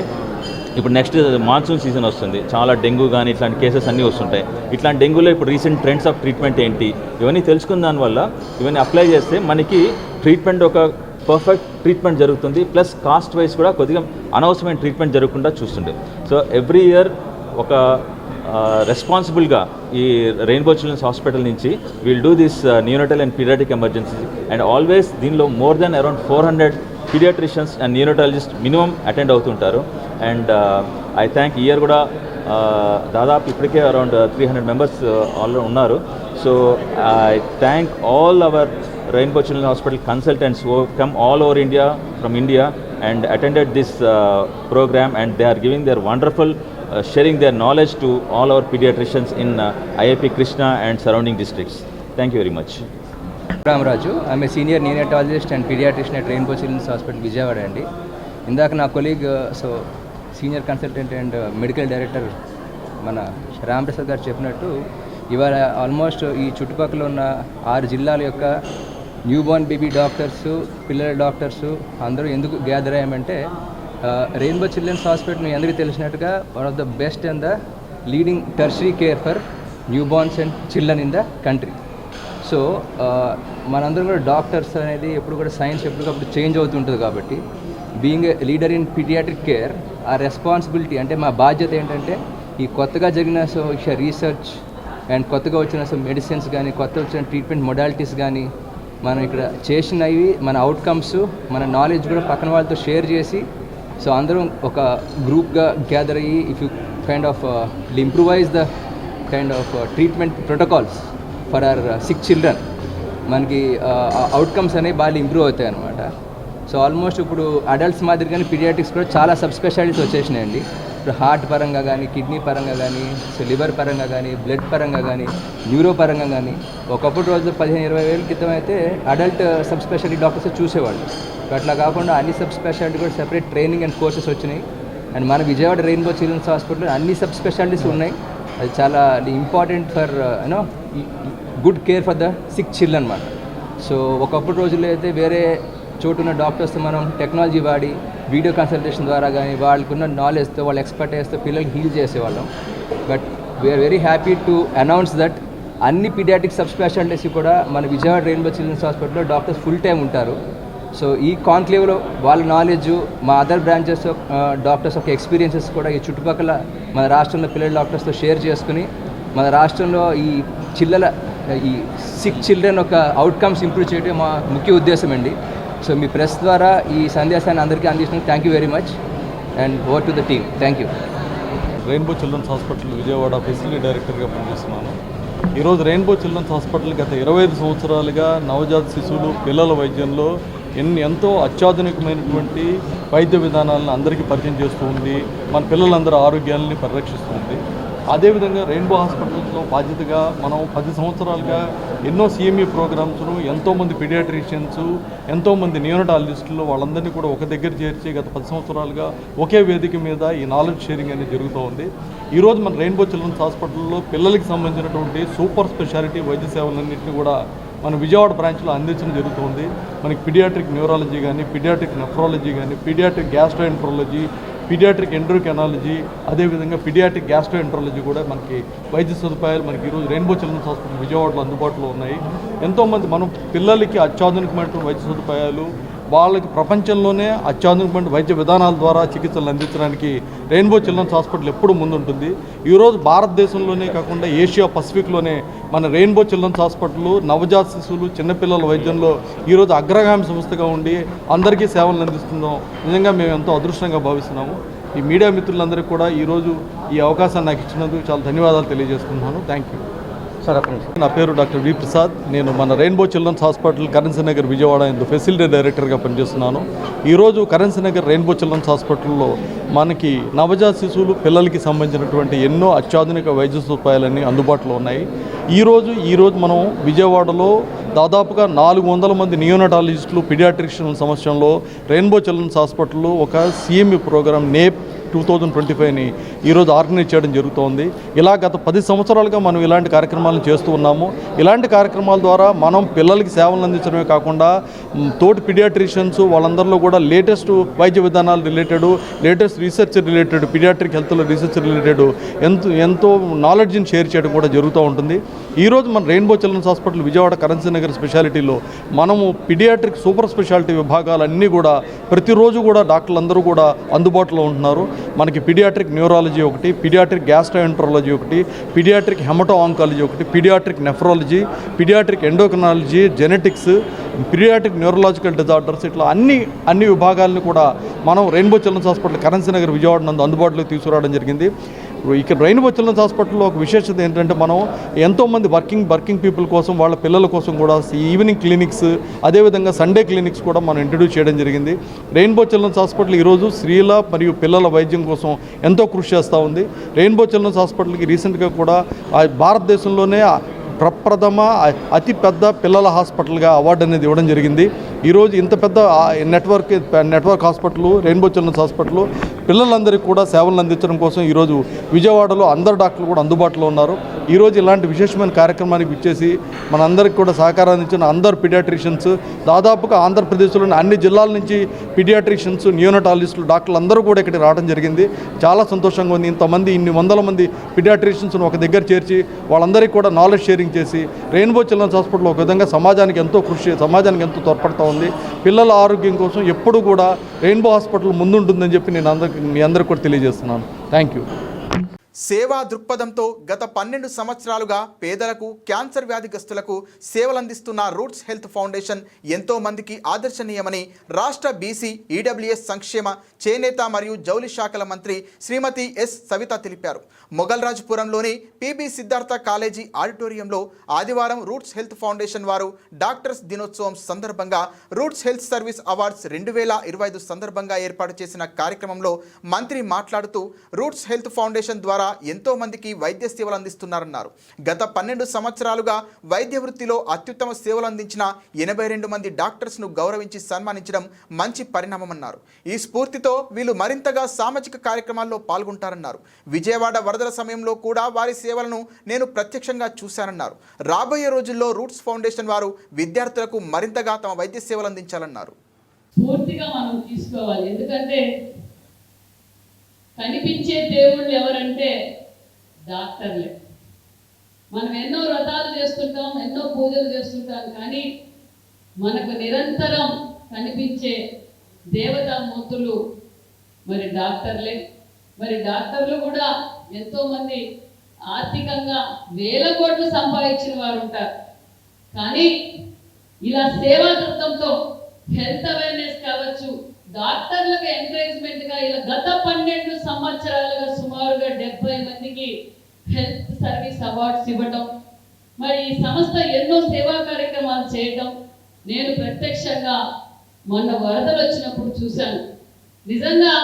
ఇప్పుడు నెక్స్ట్ మాన్సూన్ సీజన్ వస్తుంది, చాలా డెంగ్యూ కానీ ఇట్లాంటి కేసెస్ అన్నీ వస్తుంటాయి. ఇట్లాంటి డెంగ్యూలో ఇప్పుడు రీసెంట్ ట్రెండ్స్ ఆఫ్ ట్రీట్మెంట్ ఏంటి, ఇవన్నీ తెలుసుకున్న దానివల్ల ఇవన్నీ అప్లై చేస్తే మనకి ట్రీట్మెంట్ ఒక పర్ఫెక్ట్ ట్రీట్మెంట్ జరుగుతుంది. ప్లస్ కాస్ట్ వైజ్ కూడా కొద్దిగా అనవసరమైన ట్రీట్మెంట్ జరగకుండా చూస్తుండే. సో ఎవ్రీ ఇయర్ ఒక రెస్పాన్సిబుల్గా ఈ రెయిన్బో చిల్డ్రన్స్ హాస్పిటల్ నుంచి will do this neonatal and paediatric emergency and always దీనిలో more than around 400 paediatricians and neonatologist minimum attend అవుతుంటారు. అండ్ ఐ థ్యాంక్ ఇయర్ కూడా దాదాపు ఇప్పటికే అరౌండ్ 300 మెంబర్స్ ఆల్రెడీ ఉన్నారు. So I thank all our Rainbow Children Hospital consultants who have come all over India from India and attended this program, and they are giving their wonderful sharing their knowledge to all our pediatricians in IIP Krishna and surrounding districts. Thank you very much. Ramaraju, I'm a senior neonatologist and paediatrician at Rainbow Children's Hospital Vijayawada అండి. ఇందాక నా colleague senior consultant and medical director మన రామప్రసాద్ గారు చెప్పినట్టు ఇవాళ almost ఈ చుట్టుపక్కల ఉన్న 6 జిల్లాల యొక్క న్యూబార్న్ బేబీ డాక్టర్సు, పిల్లల డాక్టర్సు అందరూ ఎందుకు గ్యాదర్ అయ్యామంటే రెయిన్బో చిల్డ్రన్స్ హాస్పిటల్ మీ అందరికీ తెలిసినట్టుగా one of the best and the leading tertiary care for newborns and children in the country. So మనందరం కూడా డాక్టర్స్ అనేది ఎప్పుడు కూడా సైన్స్ ఎప్పటికప్పుడు చేంజ్ అవుతుంటుంది కాబట్టి being a leader in paediatric care ఆ రెస్పాన్సిబిలిటీ అంటే మా బాధ్యత ఏంటంటే ఈ కొత్తగా జరిగిన రీసెర్చ్ అండ్ కొత్తగా వచ్చిన మెడిసిన్స్ కానీ కొత్తగా వచ్చిన ట్రీట్మెంట్ మొడాలిటీస్ కానీ మనం ఇక్కడ చేసినవి మన అవుట్కమ్స్ మన నాలెడ్జ్ కూడా పక్కన వాళ్ళతో షేర్ చేసి సో అందరం ఒక గ్రూప్గా గ్యాదర్ అయ్యి if you kind of improvise the kind of treatment protocols for our sick children మనకి అవుట్కమ్స్ అనేవి బాగా ఇంప్రూవ్ అవుతాయి అన్నమాట. సో ఆల్మోస్ట్ ఇప్పుడు అడల్ట్స్ మాదిరిగానే పీడియాట్రిక్స్ కూడా చాలా సబ్ స్పెషాలిటీస్ వచ్చేసినాయండి. ఇప్పుడు హార్ట్ పరంగా కానీ, కిడ్నీ పరంగా కానీ, సో లివర్ పరంగా కానీ, బ్లడ్ పరంగా కానీ, న్యూరో పరంగా కానీ. ఒకప్పుడు రోజు 15-20 వేల క్రితం అయితే అడల్ట్ సబ్ స్పెషాలిటీ డాక్టర్స్ చూసేవాళ్ళు. అట్లా కాకుండా అన్ని సబ్ స్పెషాలిటీ కూడా సెపరేట్ ట్రైనింగ్ అండ్ కోర్సెస్ వచ్చినాయి. అండ్ మన విజయవాడ రెయిన్బో చిల్డ్రన్స్ హాస్పిటల్లో అన్ని సబ్ స్పెషాలిటీస్ ఉన్నాయి. అది చాలా important for you know good care for the sick children అన్నమాట. సో ఒకప్పుడు రోజుల్లో అయితే వేరే చోటు ఉన్న డాక్టర్స్తో మనం టెక్నాలజీ వాడి వీడియో కన్సల్టేషన్ ద్వారా కానీ వాళ్ళకున్న నాలెడ్జ్తో వాళ్ళ ఎక్స్పర్టైజ్తో పిల్లలకి హీల్ చేసేవాళ్ళం. But we are very happy to announce that అన్ని పీడియాట్రిక్ సబ్ స్పెషాలిటీస్ కూడా మన విజయవాడ రెయిన్బో చిల్డ్రన్స్ హాస్పిటల్లో డాక్టర్స్ ఫుల్ టైం ఉంటారు. సో ఈ కాన్క్లేవ్లో వాళ్ళ నాలెడ్జ్ మా అదర్ బ్రాంచెస్ డాక్టర్స్ యొక్క ఎక్స్పీరియన్సెస్ కూడా ఈ చుట్టుపక్కల మన రాష్ట్రంలో పిల్లల డాక్టర్స్తో షేర్ చేసుకుని మన రాష్ట్రంలో ఈ ఈ సిక్ చిల్డ్రన్ యొక్క అవుట్కమ్స్ ఇంప్రూవ్ చేయడం మా ముఖ్య ఉద్దేశం అండి. సో మీ ప్రెస్ ద్వారా ఈ సందేశాన్ని అందరికీ అందించినందుకు thank you very much and over to the team. Thank you. Rainbow Children's Hospital Vijayawada facility డైరెక్టర్గా పనిచేస్తున్నాను. ఈరోజు రెయిన్బో చిల్డ్రన్స్ హాస్పిటల్ గత 25 సంవత్సరాలుగా నవజాత శిశువులు పిల్లల వైద్యంలో ఎంతో అత్యాధునికమైనటువంటి వైద్య విధానాలను అందరికీ పరిచయం చేస్తూ ఉంది. మన పిల్లలందరూ ఆరోగ్యాలని పరిరక్షిస్తుంది. అదేవిధంగా రెయిన్బో హాస్పిటల్స్లో బాధ్యతగా మనం 10 సంవత్సరాలుగా ఎన్నో సిఎంఈ ప్రోగ్రామ్స్ను ఎంతోమంది పీడియాట్రిషియన్స్, ఎంతోమంది నియోనటాలజిస్టులు వాళ్ళందరినీ కూడా ఒక దగ్గర చేర్చి గత 10 సంవత్సరాలుగా ఒకే వేదిక మీద ఈ నాలెడ్జ్ షేరింగ్ అనేది జరుగుతూ ఉంది. ఈరోజు మన రెయిన్బో చిల్డ్రన్స్ హాస్పిటల్లో పిల్లలకి సంబంధించినటువంటి సూపర్ స్పెషాలిటీ వైద్య సేవలన్నింటినీ కూడా మన విజయవాడ బ్రాంచ్లో అందించడం జరుగుతుంది. మనకి పీడియాట్రిక్ న్యూరాలజీ కానీ, పీడియాట్రిక్ నెఫ్రాలజీ కానీ, పీడియాట్రిక్ గ్యాస్ట్రోఎంట్రాలజీ, పీడియాట్రిక్ ఎండోక్రైనాలజీ, అదేవిధంగా పీడియాట్రిక్ గ్యాస్ట్రోఎంట్రాలజీ కూడా మనకి వైద్య సదుపాయాలు మనకి ఈరోజు రెయిన్బో చిల్డ్రన్స్ హాస్పిటల్ విజయవాడలో అందుబాటులో ఉన్నాయి. ఎంతోమంది మనం పిల్లలకి అత్యాధునికమైనటువంటి వైద్య సదుపాయాలు, వాళ్ళకి ప్రపంచంలోనే అత్యాధునికమైన వైద్య విధానాల ద్వారా చికిత్సలు అందించడానికి రెయిన్బో చిల్డ్రన్స్ హాస్పిటల్ ఎప్పుడూ ముందుంటుంది. ఈరోజు భారతదేశంలోనే కాకుండా ఏషియా పసిఫిక్లోనే మన రెయిన్బో చిల్డ్రన్స్ హాస్పిటల్ నవజాత శిశువులు, చిన్నపిల్లల వైద్యంలో ఈరోజు అగ్రగామి సంస్థగా ఉండి అందరికీ సేవలు అందిస్తున్నాం. నిజంగా మేము ఎంతో అదృష్టంగా భావిస్తున్నాము. ఈ మీడియా మిత్రులందరికీ కూడా ఈరోజు ఈ అవకాశాన్ని నాకు ఇచ్చినందుకు చాలా ధన్యవాదాలు తెలియజేస్తున్నాను. Thank you. నా పేరు డాక్టర్ వి ప్రసాద్. నేను మన Rainbow Children's Hospital currency Nagar Vijayawada ఇందు ఫెసిలిటీ డైరెక్టర్గా పనిచేస్తున్నాను. ఈరోజు కరెన్సీ నగర్ రెయిన్బో చిల్డ్రన్స్ హాస్పిటల్లో మనకి నవజాత శిశువులు, పిల్లలకి సంబంధించినటువంటి ఎన్నో అత్యాధునిక వైద్య సదుపాయాలన్నీ అందుబాటులో ఉన్నాయి. ఈరోజు మనం విజయవాడలో దాదాపుగా 400 మంది నియోనటాలజిస్టులు, పీడియాట్రిషియన్ల సమక్షంలో రెయిన్బో చిల్డ్రన్స్ హాస్పిటల్లో ఒక సిఎంఈ ప్రోగ్రామ్ నేప్ 2025ని ఈరోజు ఆర్గనైజ్ చేయడం జరుగుతోంది. ఇలా గత 10 సంవత్సరాలుగా మనం ఇలాంటి కార్యక్రమాలను చేస్తూ ఉన్నాము. ఇలాంటి కార్యక్రమాల ద్వారా మనం పిల్లలకి సేవలు అందించడమే కాకుండా తోటి పీడియాట్రిషియన్స్ వాళ్ళందరిలో కూడా లేటెస్ట్ వైద్య విధానాలు related, latest research related, paediatric హెల్త్లో రీసెర్చ్ రిలేటెడ్ ఎంతో నాలెడ్జ్ని షేర్ చేయడం కూడా జరుగుతూ ఉంటుంది. ఈరోజు మన Rainbow Children's Hospital Vijayawada Currency Nagar స్పెషాలిటీలో మనము పీడియాట్రిక్ సూపర్ స్పెషాలిటీ విభాగాలన్నీ కూడా ప్రతిరోజు కూడా డాక్టర్లు అందరూ కూడా అందుబాటులో ఉంటున్నారు. మనకి పీడియాట్రిక్ న్యూరాలజీ ఒకటి, పీడియాట్రిక్ గ్యాస్ట్రోఎంట్రాలజీ ఒకటి, పీడియాట్రిక్ హెమటో ఆంకాలజీ ఒకటి, paediatric nephrology, paediatric endocrinology, genetics, paediatric neurological disorders, ఇట్లా అన్ని విభాగాలను కూడా మనం Rainbow Children's Hospital currency Nagar Vijayawada నందు అందుబాటులోకి తీసుకురావడం జరిగింది. ఇక్కడ రెయిన్బో చిల్డ్రన్స్ హాస్పిటల్లో ఒక విశేషత ఏంటంటే మనం ఎంతోమంది వర్కింగ్ పీపుల్ కోసం, వాళ్ళ పిల్లల కోసం కూడా ఈవినింగ్ క్లినిక్స్, అదేవిధంగా సండే క్లినిక్స్ కూడా మనం ఇంట్రడ్యూస్ చేయడం జరిగింది. రెయిన్బో చిల్డ్రన్స్ హాస్పిటల్ ఈరోజు స్త్రీల మరియు పిల్లల వైద్యం కోసం ఎంతో కృషి చేస్తూ ఉంది. రెయిన్బో చిల్డ్రన్స్ హాస్పిటల్కి రీసెంట్గా కూడా భారతదేశంలోనే ప్రప్రథమ అతిపెద్ద పిల్లల హాస్పిటల్గా అవార్డు అనేది ఇవ్వడం జరిగింది. ఈరోజు ఇంత పెద్ద network hospital Rainbow Children's Hospital పిల్లలందరికీ కూడా సేవలను అందించడం కోసం ఈరోజు విజయవాడలో అందరు డాక్టర్లు కూడా అందుబాటులో ఉన్నారు. ఈరోజు ఇలాంటి విశేషమైన కార్యక్రమానికి ఇచ్చేసి మనందరికీ కూడా సహకారం అందించిన అందరు పీడియాట్రిషియన్స్, దాదాపుగా ఆంధ్రప్రదేశ్లోని అన్ని జిల్లాల నుంచి పీడియాట్రిషియన్స్, న్యూనటాలజిస్టులు, డాక్టర్లు అందరూ కూడా ఇక్కడికి రావడం జరిగింది. చాలా సంతోషంగా ఉంది. ఇన్ని వందల మంది పీడియాట్రిషియన్స్ను ఒక దగ్గర చేర్చి వాళ్ళందరికీ కూడా నాలెడ్జ్ షేరింగ్ చేసి రెయిన్బో చిల్డ్రన్స్ హాస్పిటల్ ఒక విధంగా సమాజానికి ఎంతో తోడ్పడుతూ ఉంది. పిల్లల ఆరోగ్యం కోసం ఎప్పుడు కూడా రెయిన్బో హాస్పిటల్ ముందుంటుందని చెప్పి నేను మీ అందరికీ కూడా తెలియజేస్తున్నాను. Thank you. సేవా దృక్పథంతో గత 12 సంవత్సరాలుగా పేదలకు, క్యాన్సర్ వ్యాధిగ్రస్తులకు సేవలందిస్తున్న రూట్స్ హెల్త్ ఫౌండేషన్ ఎంతో మందికి ఆదర్శనీయమని రాష్ట్ర బీసీ, ఈడబ్ల్యూఎస్ సంక్షేమ, చేనేత మరియు జౌలి శాఖల మంత్రి శ్రీమతి ఎస్ సవిత తెలిపారు. మొగల్రాజ్పురంలోని పిబి సిద్ధార్థ కాలేజీ ఆడిటోరియంలో ఆదివారం రూట్స్ హెల్త్ ఫౌండేషన్ వారు డాక్టర్స్ దినోత్సవం సందర్భంగా రూట్స్ హెల్త్ సర్వీస్ అవార్డ్స్ 2025 సందర్భంగా ఏర్పాటు చేసిన కార్యక్రమంలో మంత్రి మాట్లాడుతూ రూట్స్ హెల్త్ ఫౌండేషన్ ద్వారా ఎంతో మందికి వైద్య సేవలు అందిస్తున్నారన్నారు. గత 12 సంవత్సరాలుగా వైద్య వృత్తిలో అత్యుత్తమ సేవలు అందించిన 82 మంది డాక్టర్స్ను గౌరవించి సన్మానించడం మంచి పరిణామమన్నారు. ఈ స్ఫూర్తితో వీళ్ళు మరింతగా సామాజిక కార్యక్రమాల్లో పాల్గొంటారన్నారు. విజయవాడ వరదల సమయంలో కూడా వారి సేవలను నేను ప్రత్యక్షంగా చూశానన్నారు. రాబోయే రోజుల్లో రూట్స్ ఫౌండేషన్ వారు విద్యార్థులకు మరింతగా తమ వైద్య సేవలు అందించాలన్నారు. పూర్తిగా మనం తీసుకోవాలి. ఎందుకంటే కనిపించే దేవుళ్ళు ఎవరంటే డాక్టర్లే. మనం ఎన్నో వ్రతాలు చేస్తుంటాం, ఎన్నో పూజలు చేస్తుంటాం, కానీ మనకు నిరంతరం కనిపించే దేవతామూర్తులు మరి డాక్టర్లే. మరి డాక్టర్లు కూడా ఎంతోమంది ఆర్థికంగా వేల కోట్లు సంపాదించిన వారు ఉంటారు. కానీ ఇలా సేవా దృక్పథంతో హెల్త్ అవేర్నెస్ కావచ్చు, డాక్టర్లకు ఎంకరేజ్మెంట్గా ఇలా గత 12 సంవత్సరాలుగా సుమారుగా 70 మందికి హెల్త్ సర్వీస్ అవార్డ్స్ ఇవ్వటం, మరి ఈ సంస్థ ఎన్నో సేవా కార్యక్రమాలు చేయటం నేను ప్రత్యక్షంగా మొన్న వరదలు వచ్చినప్పుడు చూశాను. నిజంగా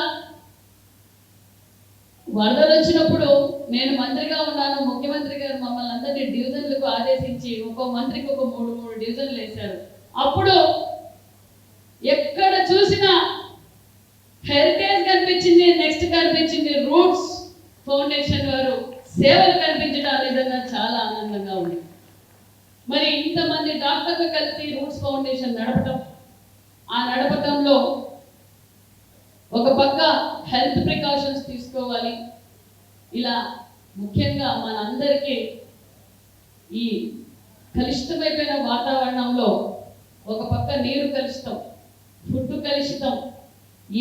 వరదలు వచ్చినప్పుడు నేను మంత్రిగా ఉన్నాను. ముఖ్యమంత్రి గారు మమ్మల్ని అందరినీ డివిజన్లకు ఆదేశించి ఒక్కో మంత్రికి ఒక 3 డివిజన్లు వేశారు. అప్పుడు ఎక్కడ చూసినా హెరిటేజ్ కనిపించింది, నెక్స్ట్ కనిపించింది రూట్స్ ఫౌండేషన్ వారు సేవలు కనిపించడం నిజంగా చాలా ఆనందంగా ఉంది. మరి ఇంతమంది డాక్టర్లు కలిసి రూట్స్ ఫౌండేషన్ నడపటంలో ఒక పక్క హెల్త్ ప్రికాషన్స్ తీసుకోవాలి. ఇలా ముఖ్యంగా మనందరికీ ఈ కలుషితమైపోయిన వాతావరణంలో ఒక పక్క నీరు కలుషితం, ఫుడ్ కలుషితం,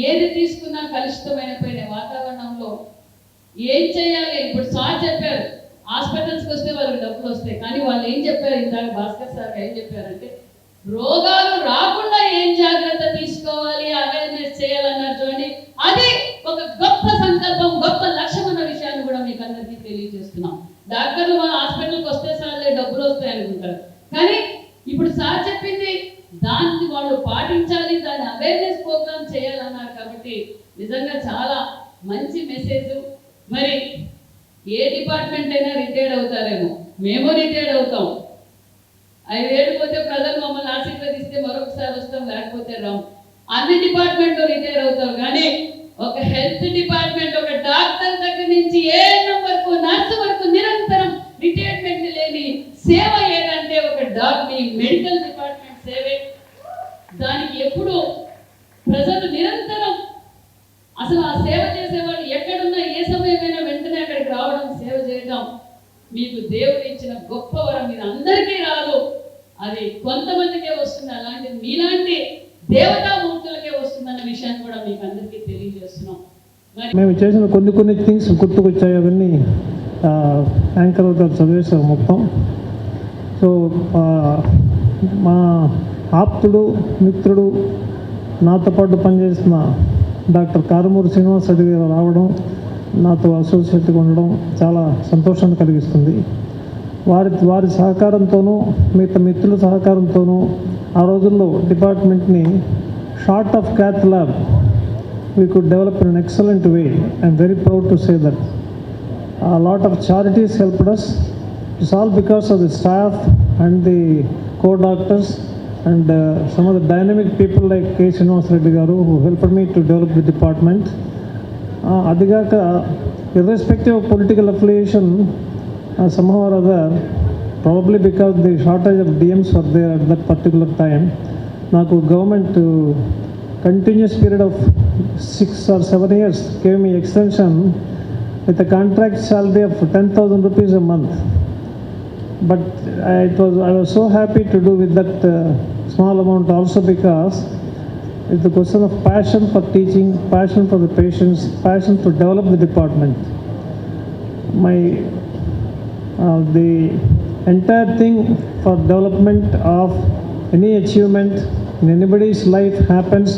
ఏది తీసుకున్నా కలుషితమైనపోయిన వాతావరణంలో ఏం చేయాలి? ఇప్పుడు సార్ చెప్పారు హాస్పిటల్స్కి వస్తే వాళ్ళకి డబ్బులు వస్తాయి, కానీ వాళ్ళు ఏం చెప్పారు, ఇందాక భాస్కర్ సార్ ఏం చెప్పారంటే రోగాలు రాకుండా ఏం జాగ్రత్త తీసుకోవాలి, అవేర్నెస్ చేయాలన్నారు. చూడండి, అది ఒక గొప్ప సంకల్పం, గొప్ప లక్ష్యం అన్న విషయాన్ని కూడా మీకు అందరికీ తెలియజేస్తున్నాం. డాక్టర్లు మన హాస్పిటల్కి వస్తే సార్లే డబ్బులు వస్తాయి అనుకుంటారు, కానీ ఇప్పుడు సార్ చెప్పింది దాన్ని వాళ్ళు పాటించాలి, దాన్ని అవేర్నెస్ ప్రోగ్రామ్ చేయాలన్నారు. కాబట్టి నిజంగా చాలా మంచి మెసేజ్. మరి ఏ డిపార్ట్మెంట్ అయినా రిటైర్డ్ అవుతారేమో, మేము రిటైర్డ్ అవుతాం. 5 ఏళ్ళు పోతే ప్రజలు మమ్మల్ని ఆశీర్వదిస్తే మరొకసారి వస్తాం, లేకపోతే రాము. అన్ని డిపార్ట్మెంట్లో రిటైర్ అవుతాం, కానీ ఒక హెల్త్ డిపార్ట్మెంట్, ఒక డాక్టర్ దగ్గర నుంచి ఏఎన్ఎం వరకు, నర్సు వరకు నిరంతరం రిటైర్మెంట్ లేని సేవ ఏదంటే ఒక మీ మెడికల్ డిపార్ట్మెంట్ సేవే. దానికి ఎప్పుడు ప్రజలు నిరంతరం అసలు ఆ సేవ చేసేవాళ్ళు ఎక్కడున్నా ఏ సమయమైనా వెంటనే అక్కడికి రావడం, సేవ చేయడం మీకు దేవుడు ఇచ్చిన గొప్ప వరం. మీరు అందరికీ రాదు, అది కొంతమందికే వస్తుంది. అలాంటి మీలాంటి దేవతామూర్తులకే వస్తుందన్న విషయాన్ని కూడా మీకు అందరికీ తెలియజేస్తున్నాం. మేము చేసిన కొన్ని థింగ్స్ గుర్తుకొచ్చాయి. అవన్నీ యాంకర్ గారు చదివేశారు మొత్తం. సో మా ఆప్తుడు, మిత్రుడు, నాతో పాటు పనిచేసిన డాక్టర్ కారుమూరి శ్రీనివాస్ రెడ్డి గారు రావడం, నాతో అసోసియేట్గా ఉండడం చాలా సంతోషాన్ని కలిగిస్తుంది. వారి సహకారంతోనూ, మిగతా మిత్రుల సహకారంతోనూ ఆ రోజుల్లో డిపార్ట్మెంట్ని short of cath lab we could develop in an excellent way. I'm very proud to say that. A lot of charities helped us. It's all because of the staff and the co-doctors and some of the dynamic people like K. Srinivas Reddy garu who helped me to develop the department. Adigaka, irrespective of political affiliation, somehow or other, probably because the shortage of DMs were there at that particular time, naku government continuous period of 6 or 7 years gave me extension with a contract salary of 10,000 rupees a month. But I was so happy to do with that small amount also, because it's a question of passion for teaching, passion for the patients, passion to develop the department. The entire thing for development of any achievement in anybody's life happens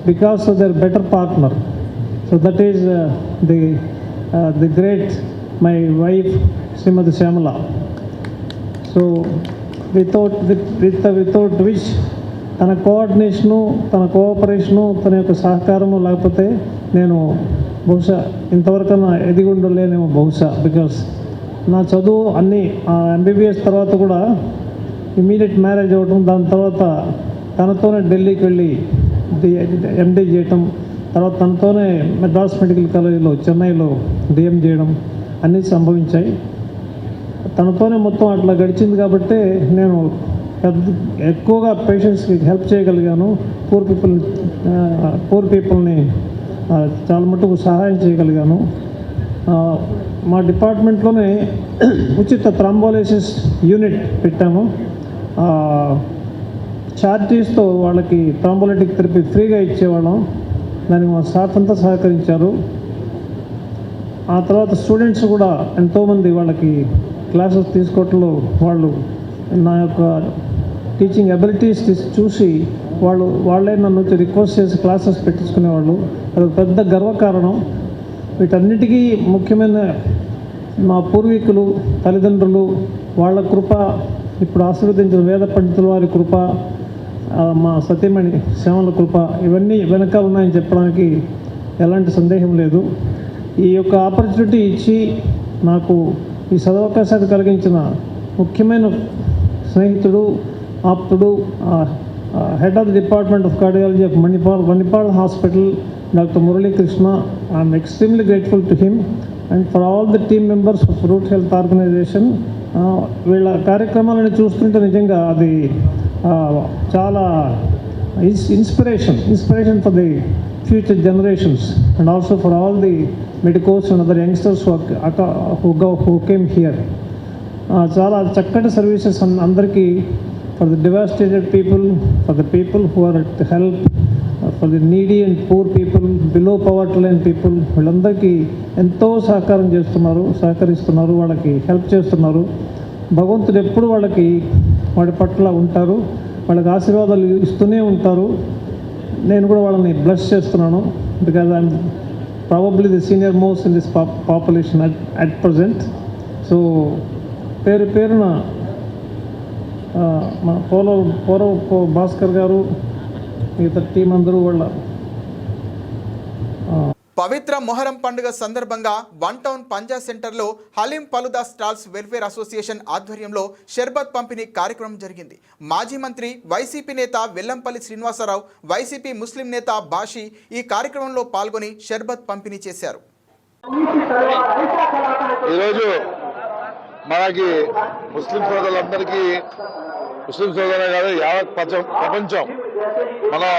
because of their better partner. So that is the great, my wife Srimati Shyamala. So without which తన coordination, తన cooperation, తన యొక్క సహకారము లేకపోతే నేను బహుశా ఇంతవరకన్నా ఎదిగి ఉండలేనేమో బహుశా. Because నా చదువు అన్నీ MBBS తర్వాత కూడా ఇమీడియట్ మ్యారేజ్ అవ్వటం, దాని తర్వాత తనతోనే ఢిల్లీకి వెళ్ళి MD చేయటం, తర్వాత తనతోనే మెడ్రాస్ మెడికల్ కాలేజీలో చెన్నైలో DM చేయడం అన్నీ సంభవించాయి. తనతోనే మొత్తం అట్లా గడిచింది కాబట్టి నేను ఎక్కువగా పేషెంట్స్కి హెల్ప్ చేయగలిగాను. పూర్ పీపుల్ని చాలా మటుకు సహాయం చేయగలిగాను. మా డిపార్ట్మెంట్లోనే ఉచిత థ్రాంబోలైసిస్ యూనిట్ పెట్టాము. చార్జీస్తో వాళ్ళకి థ్రాంబోలైటిక్ థెరపీ ఫ్రీగా ఇచ్చేవాళ్ళం. దానికి మా స్టాఫ్ అంతా సహకరించారు. ఆ తర్వాత స్టూడెంట్స్ కూడా ఎంతోమంది వాళ్ళకి క్లాసెస్ తీసుకోవటంలో వాళ్ళు నా యొక్క టీచింగ్ అబిలిటీస్ చూసి వాళ్ళే నన్ను వచ్చి రిక్వెస్ట్ చేసి క్లాసెస్ పెట్టించుకునేవాళ్ళు. అది పెద్ద గర్వకారణం. వీటన్నిటికీ ముఖ్యమైన మా పూర్వీకులు, తల్లిదండ్రులు, వాళ్ళ కృప, ఇప్పుడు ఆశీర్వదించిన వేద పండితుల వారి కృప, మా సతీమణి శ్యామల కృప, ఇవన్నీ వెనకాల ఉన్నాయని చెప్పడానికి ఎలాంటి సందేహం లేదు. ఈ యొక్క ఆపర్చునిటీ ఇచ్చి నాకు ఈ సదవకాశాన్ని కలిగించిన ముఖ్యమైన స్నేహితుడు, ఆప్తుడు, head of the department of cardiology of Manipal Hospital, doctor Muralikrishna. I'm extremely grateful to him and for all the team members of Root Health Organisation. వీళ్ళ కార్యక్రమాలను చూస్తుంటే నిజంగా అది చాలా inspiration for the future generations and also for all the medicos and other youngsters who came here. చాలా చక్కటి services అందరికీ, for the devastated people, for the people who are at help, for the needy and poor people, below poverty line people, వీళ్ళందరికీ ఎంతో సహకరిస్తున్నారు, వాళ్ళకి help చేస్తున్నారు. భగవంతుడు ఎప్పుడు వాడి పట్ల ఉంటారు, వాళ్ళకి ఆశీర్వాదాలు ఇస్తూనే ఉంటారు. నేను కూడా వాళ్ళని బ్లెస్ చేస్తున్నాను. Because I'm probably the senior most in this population at present. So పేరున మా పోరవ భాస్కర్ గారు, మిగతా టీం అందరూ వాళ్ళ పవిత్ర మొహరం పండుగ సందర్భంగా వన్ టౌన్ పంజా సెంటర్లో haleem falooda stalls welfare association ఆధ్వర్యంలో షర్బత్ పంపిణీ కార్యక్రమం జరిగింది. మాజీ మంత్రి వైసీపీ నేత వెల్లంపల్లి శ్రీనివాసరావు, వైసీపీ ముస్లిం నేత బాషి ఈ కార్యక్రమంలో పాల్గొని షర్బత్ పంపిణీ చేశారు. ఈరోజు మనకి ముస్లిం సోదరులందరికీ, ముస్లిం సోదరులు కాదు యావత్ ప్రపంచం మనం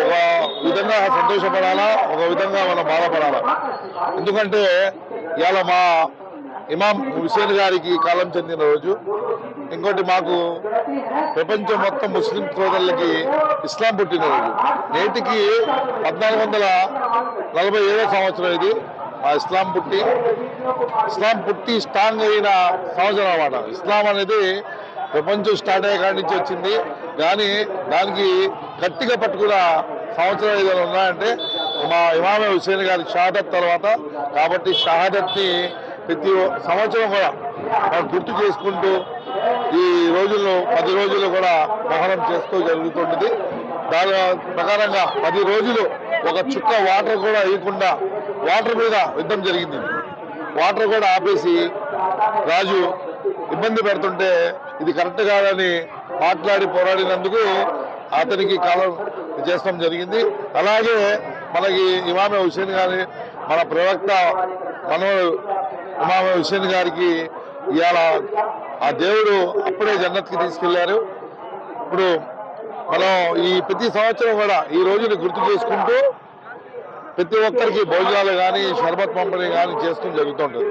ఒక విధంగా సంతోషపడాలా, ఒక విధంగా మనం బాధపడాలా. ఎందుకంటే ఇవాళ మా ఇమాం హుసేన్ గారికి కాలం చెందిన రోజు. ఇంకోటి మాకు ప్రపంచం మొత్తం ముస్లిం సోదరులకి ఇస్లాం పుట్టిన రోజు. నేటికి 1447వ సంవత్సరం ఇది ఆ ఇస్లాం పుట్టి స్ట్రాంగ్ అయిన సంవత్సరం అన్నమాట. ఇస్లాం అనేది ప్రపంచం స్టార్ట్ అయ్యే కాడి నుంచి వచ్చింది, కానీ దానికి గట్టిగా పట్టుకున్న సంవత్సరం ఏదైనా ఉన్నాయంటే మా ఇమామే హుసేన్ గారి షహాదత్ తర్వాత. కాబట్టి షహాదత్ని ప్రతి సంవత్సరం కూడా మనం గుర్తు చేసుకుంటూ ఈ రోజుల్లో 10 రోజులు కూడా మొహరం చేస్తూ జరుగుతుంటుంది. దాని ప్రకారంగా 10 రోజులు ఒక చుక్క వాటర్ కూడా వేయకుండా వాటర్ మీద యుద్ధం జరిగింది. వాటర్ కూడా ఆపేసి రాజు ఇబ్బంది పెడుతుంటే ఇది కరెక్ట్ కాదని మాట్లాడి పోరాడినందుకు అతనికి కాలం చేస్తాం జరిగింది. అలాగే మనకి ఇమామే హుసేన్ గారి మన ప్రవక్త మనవడు ఇమామే హుసేన్ గారికి ఇవాళ ఆ దేవుడు అప్పుడే జన్నత్కి తీసుకెళ్లారు. ఇప్పుడు మనం ఈ ప్రతి సంవత్సరం కూడా ఈ రోజుని గుర్తు చేసుకుంటూ ప్రతి ఒక్కరికి భోజనాలు కానీ షర్బత్ పంపిణీ కానీ చేస్తూ జరుగుతుంటుంది.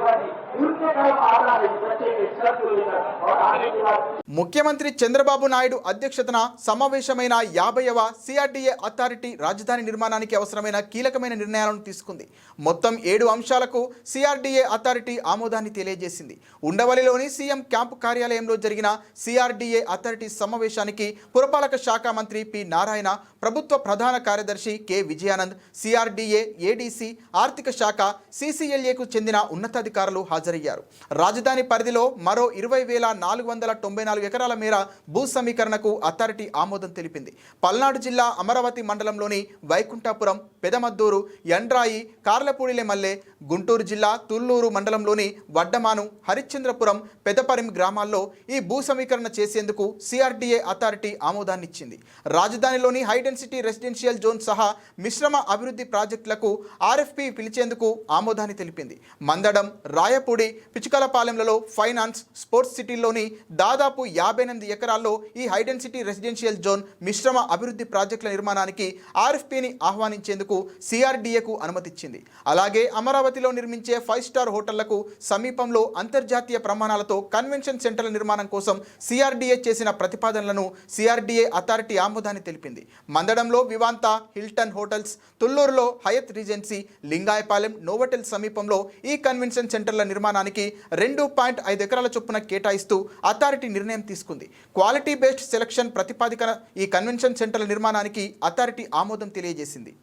ముఖ్యమంత్రి చంద్రబాబు నాయుడు అధ్యక్షతన సమావేశమైన 50వ సిఆర్డీఏ అథారిటీ రాజధాని నిర్మాణానికి అవసరమైన కీలకమైన నిర్ణయాలను తీసుకుంది. మొత్తం 7 అంశాలకు సిఆర్డీఏ అథారిటీ ఆమోదాన్ని తెలియజేసింది. ఉండవల్లిలోని సీఎం క్యాంపు కార్యాలయంలో జరిగిన సిఆర్డీఏ అథారిటీ సమావేశానికి పురపాలక శాఖ మంత్రి పి నారాయణ, ప్రభుత్వ ప్రధాన కార్యదర్శి కె విజయానంద్, సిఆర్డీఏ ఏడీసీ, ఆర్థిక శాఖ, సీసీఎల్ఏకు చెందిన ఉన్నతాధికారులు హాజరయ్యారు. రాజధాని పరిధిలో మరో 20,494 ఎకరాల మేర భూ సమీకరణకు అథారిటీ ఆమోదం తెలిపింది. పల్నాడు జిల్లా అమరావతి మండలంలోని వైకుంఠాపురం, పెదమద్దూరు, యండ్రాయి, కార్లపూడిలెమల్లె, గుంటూరు జిల్లా తుళ్లూరు మండలంలోని వడ్డమాను, హరిశ్చంద్రపురం, పెదపరిం గ్రామాల్లో ఈ భూ సమీకరణ చేసేందుకు సిఆర్డీఏ అథారిటీ ఆమోదాన్నిచ్చింది. రాజధానిలోని హైడెన్సిటీ రెసిడెన్షియల్ జోన్ సహా మిశ్రమ అభివృద్ధి ప్రాజెక్టులకు ఆర్ఎఫ్పి పిలిచేందుకు ఆమోదాన్ని తెలిపింది. మందడం, రాయపూడి, పిచుకలపాలెంలలో ఫైనాన్స్, స్పోర్ట్స్ సిటీల్లోని దాదాపు 58 ఎకరాల్లో ఈ హైడెన్సిటీ రెసిడెన్షియల్ జోన్ మిశ్రమ అభివృద్ధి ప్రాజెక్టుల నిర్మాణానికి ఆర్ఎఫ్పిని ఆహ్వానించేందుకు సిఆర్డీఏకు అనుమతిచ్చింది. అలాగే అమరావతిలో నిర్మించే 5 స్టార్ హోటళ్లకు సమీపంలో అంతర్జాతీయ ప్రమాణాలతో కన్వెన్షన్ సెంటర్ల నిర్మాణం కోసం సిఆర్డీఏ చేసిన ప్రతిపాదనలను సిఆర్డీఏ అథారిటీ ఆమోదాన్ని తెలిపింది. మందడంలో వివాంత, హిల్టన్ హోటల్స్, తుళ్లూరులో హయత్ రీజెన్సీ, లింగాయపాలెం, నోవోటెల్ సమీపంలో ఈ కన్వెన్షన్ సెంటర్ల నిర్మాణానికి 2.5 ఎకరాల చొప్పున కేటాయిస్తూ అథారిటీ నిర్ణయం తీసుకుంది. క్వాలిటీ బేస్డ్ సెలక్షన్ ప్రతిపాదికన ఈ కన్వెన్షన్ సెంటర్ల నిర్మాణానికి అథారిటీ ఆమోదం తెలియజేసింది.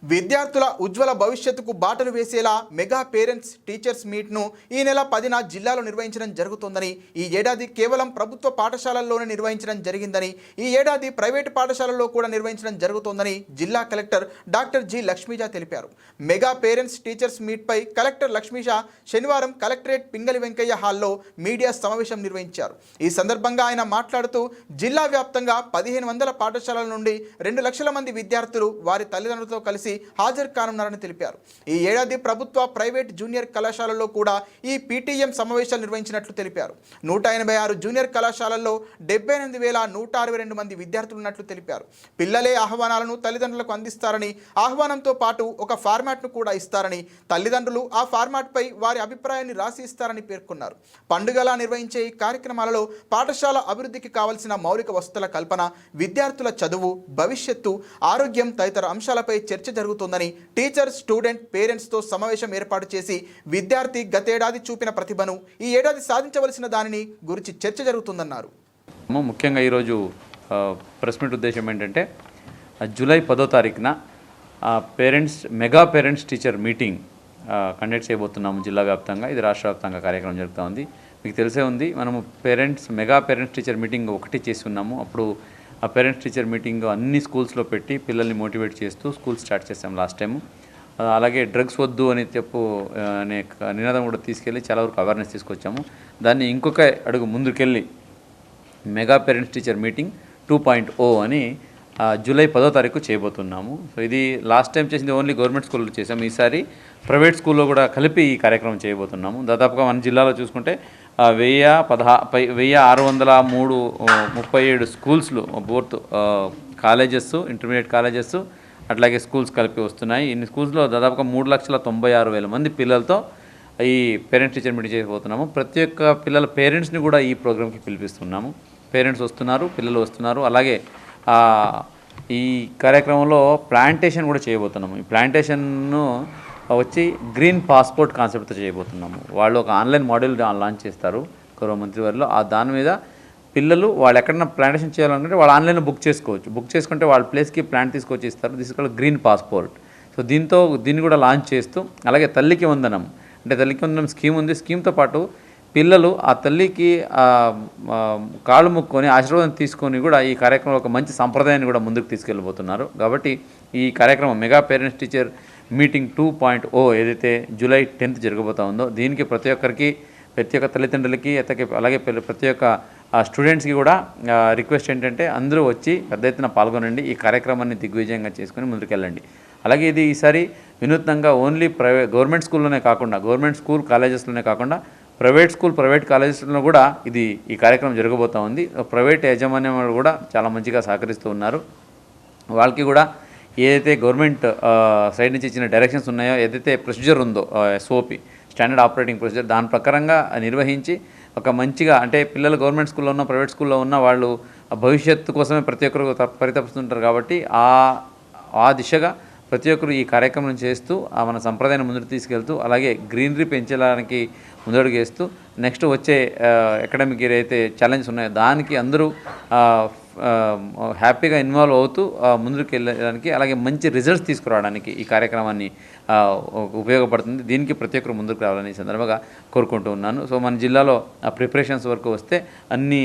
విద్యార్థుల ఉజ్వల భవిష్యత్తుకు బాటలు వేసేలా మెగా పేరెంట్స్ టీచర్స్ మీట్ను ఈ నెల 10న జిల్లాలో నిర్వహించడం జరుగుతోందని, ఈ ఏడాది కేవలం ప్రభుత్వ పాఠశాలల్లోనే నిర్వహించడం జరిగిందని, ఈ ఏడాది ప్రైవేటు పాఠశాలల్లో కూడా నిర్వహించడం జరుగుతోందని జిల్లా కలెక్టర్ డాక్టర్ జి లక్ష్మీజ తెలిపారు. మెగా పేరెంట్స్ టీచర్స్ మీట్పై కలెక్టర్ లక్ష్మీజ శనివారం కలెక్టరేట్ పింగళి వెంకయ్య హాల్లో మీడియా సమావేశం నిర్వహించారు. ఈ సందర్భంగా ఆయన మాట్లాడుతూ జిల్లా వ్యాప్తంగా 1500 పాఠశాలల నుండి 2 లక్షల మంది విద్యార్థులు వారి తల్లిదండ్రులతో కలిసి హాజరు కానున్నారని తెలిపారు. ఈ ఏడాది ప్రభుత్వ, ప్రైవేట్ జూనియర్ కళాశాలల్లో కూడా ఈ పీటీఎం సమావేశాలు నిర్వహించినట్లు తెలిపారు. 186 జూనియర్ కళాశాలల్లో 78,162 మంది విద్యార్థులు ఉన్నట్లు తెలిపారు. పిల్లలే ఆహ్వానాలను తల్లిదండ్రులకు అందిస్తారని, ఆహ్వానంతో పాటు ఒక ఫార్మాట్ను కూడా ఇస్తారని, తల్లిదండ్రులు ఆ ఫార్మాట్పై వారి అభిప్రాయాన్ని రాసి ఇస్తారని పేర్కొన్నారు. పండుగలా నిర్వహించే ఈ కార్యక్రమాలలో పాఠశాల అభివృద్ధికి కావలసిన మౌలిక వసతుల కల్పన, విద్యార్థుల చదువు, భవిష్యత్తు, ఆరోగ్యం తదితర అంశాలపై చర్చ జరుగుతుందని, టీచర్, స్టూడెంట్, పేరెంట్స్తో సమావేశం ఏర్పాటు చేసి విద్యార్థి గతేడాది చూపిన ప్రతిభను ఈ ఏడాది సాధించవలసిన దానిని గురించి చర్చ జరుగుతుందన్నారు. ముఖ్యంగా ఈరోజు ప్రెస్ మీట్ ఉద్దేశం ఏంటంటే జూలై 10వ తారీఖున mega parents teacher meeting conduct చేయబోతున్నాము జిల్లా వ్యాప్తంగా. ఇది రాష్ట్ర వ్యాప్తంగా కార్యక్రమం జరుగుతూ ఉంది. మీకు తెలిసే ఉంది, మనము మెగా పేరెంట్స్ టీచర్ మీటింగ్ ఒకటి చేసి ఉన్నాము. అప్పుడు ఆ పేరెంట్స్ టీచర్ మీటింగ్ అన్ని స్కూల్స్లో పెట్టి పిల్లల్ని మోటివేట్ చేస్తూ స్కూల్ స్టార్ట్ చేసాం లాస్ట్ టైము. అలాగే డ్రగ్స్ వద్దు అని అనే నినాదం కూడా తీసుకెళ్ళి చాలా వరకు అవేర్నెస్ తీసుకొచ్చాము. దాన్ని ఇంకొక అడుగు ముందుకెళ్ళి మెగా పేరెంట్స్ టీచర్ మీటింగ్ 2.0 అని జూలై 10వ తారీఖు చేయబోతున్నాము. సో ఇది లాస్ట్ టైం చేసింది ఓన్లీ గవర్నమెంట్ స్కూల్లో చేసాము. ఈసారి ప్రైవేట్ స్కూల్లో కూడా కలిపి ఈ కార్యక్రమం చేయబోతున్నాము. దాదాపుగా మన జిల్లాలో చూసుకుంటే 1637 స్కూల్స్లో బోత్ కాలేజెస్, ఇంటర్మీడియట్ కాలేజెస్ అట్లాగే స్కూల్స్ కలిపి వస్తున్నాయి. ఇన్ని స్కూల్స్లో దాదాపుగా 3,96,000 మంది పిల్లలతో ఈ పేరెంట్స్ టీచర్ మీటింగ్ చేయబోతున్నాము. ప్రతి ఒక్క పిల్లల పేరెంట్స్ని కూడా ఈ ప్రోగ్రామ్కి పిలిపిస్తున్నాము. పేరెంట్స్ వస్తున్నారు, పిల్లలు వస్తున్నారు. అలాగే ఈ కార్యక్రమంలో ప్లాంటేషన్ కూడా చేయబోతున్నాము. ఈ ప్లాంటేషన్ను వచ్చి గ్రీన్ పాస్పోర్ట్ కాన్సెప్ట్తో చేయబోతున్నాము. వాళ్ళు ఒక ఆన్లైన్ మాడ్యూల్ లాంచ్ చేస్తారు గౌరవ మంత్రివారిలో. దాని మీద పిల్లలు వాళ్ళు ఎక్కడైనా ప్లాంటేషన్ చేయాలనుకుంటే వాళ్ళు ఆన్లైన్లో బుక్ చేసుకోవచ్చు. బుక్ చేసుకుంటే వాళ్ళ ప్లేస్కి ప్లాంట్ తీసుకొచ్చి ఇస్తారు. తీసుకెళ్ళి గ్రీన్ పాస్పోర్ట్. సో దీన్ని కూడా లాంచ్ చేస్తూ, అలాగే తల్లికి వందనం అంటే తల్లికి వందనం స్కీమ్ ఉంది. స్కీమ్తో పాటు పిల్లలు ఆ తల్లికి కాళ్ళు ముక్కొని ఆశీర్వాదం తీసుకొని కూడా ఈ కార్యక్రమంలో ఒక మంచి సంప్రదాయాన్ని కూడా ముందుకు తీసుకెళ్ళబోతున్నారు. కాబట్టి ఈ కార్యక్రమం మెగా పేరెంట్స్ టీచర్ మీటింగ్ 2.0 ఏదైతే జూలై 10th జరగబోతా ఉందో దీనికి ప్రతి ఒక్క తల్లిదండ్రులకి అలాగే ప్రతి ఒక్క స్టూడెంట్స్కి కూడా రిక్వెస్ట్ ఏంటంటే అందరూ వచ్చి పెద్ద ఎత్తున పాల్గొనండి. ఈ కార్యక్రమాన్ని దిగ్విజయంగా చేసుకుని ముందుకెళ్ళండి. అలాగే ఇది ఈసారి వినూత్నంగా ఓన్లీ గవర్నమెంట్ స్కూల్లోనే కాకుండా గవర్నమెంట్ స్కూల్ కాలేజెస్లోనే కాకుండా ప్రైవేట్ కాలేజెస్లో కూడా ఈ కార్యక్రమం జరగబోతూ ఉంది. ప్రైవేట్ యాజమాన్యం వాళ్ళు కూడా చాలా మంచిగా సహకరిస్తూ ఉన్నారు. వాళ్ళకి కూడా ఏదైతే గవర్నమెంట్ సైడ్ నుంచి ఇచ్చిన డైరెక్షన్స్ ఉన్నాయో, ఏదైతే ప్రొసీజర్ ఉందో SOP స్టాండర్డ్ ఆపరేటింగ్ ప్రొసీజర్ దాని ప్రకారంగా నిర్వహించి ఒక మంచిగా అంటే పిల్లలు గవర్నమెంట్ స్కూల్లో ఉన్న ప్రైవేట్ స్కూల్లో ఉన్న వాళ్ళు భవిష్యత్తు కోసమే ప్రతి ఒక్కరు పరితపిస్తుంటారు. కాబట్టి ఆ దిశగా ప్రతి ఒక్కరు ఈ కార్యక్రమం చేస్తూ మన సంప్రదాయాన్ని ముందుకు తీసుకెళ్తూ అలాగే గ్రీనరీ పెంచడానికి ముందడుగు వేస్తూ నెక్స్ట్ వచ్చే అకాడమిక్ ఇయర్ అయితే ఛాలెంజెస్ ఉన్నాయో దానికి అందరూ హ్యాపీగా ఇన్వాల్వ్ అవుతూ ముందుకు వెళ్ళడానికి అలాగే మంచి రిజల్ట్స్ తీసుకురావడానికి ఈ కార్యక్రమాన్ని ఉపయోగపడుతుంది. దీనికి ప్రతి ఒక్కరు ముందుకు రావాలని ఈ సందర్భంగా కోరుకుంటూ ఉన్నాను. సో మన జిల్లాలో ప్రిపరేషన్స్ వరకు వస్తే అన్ని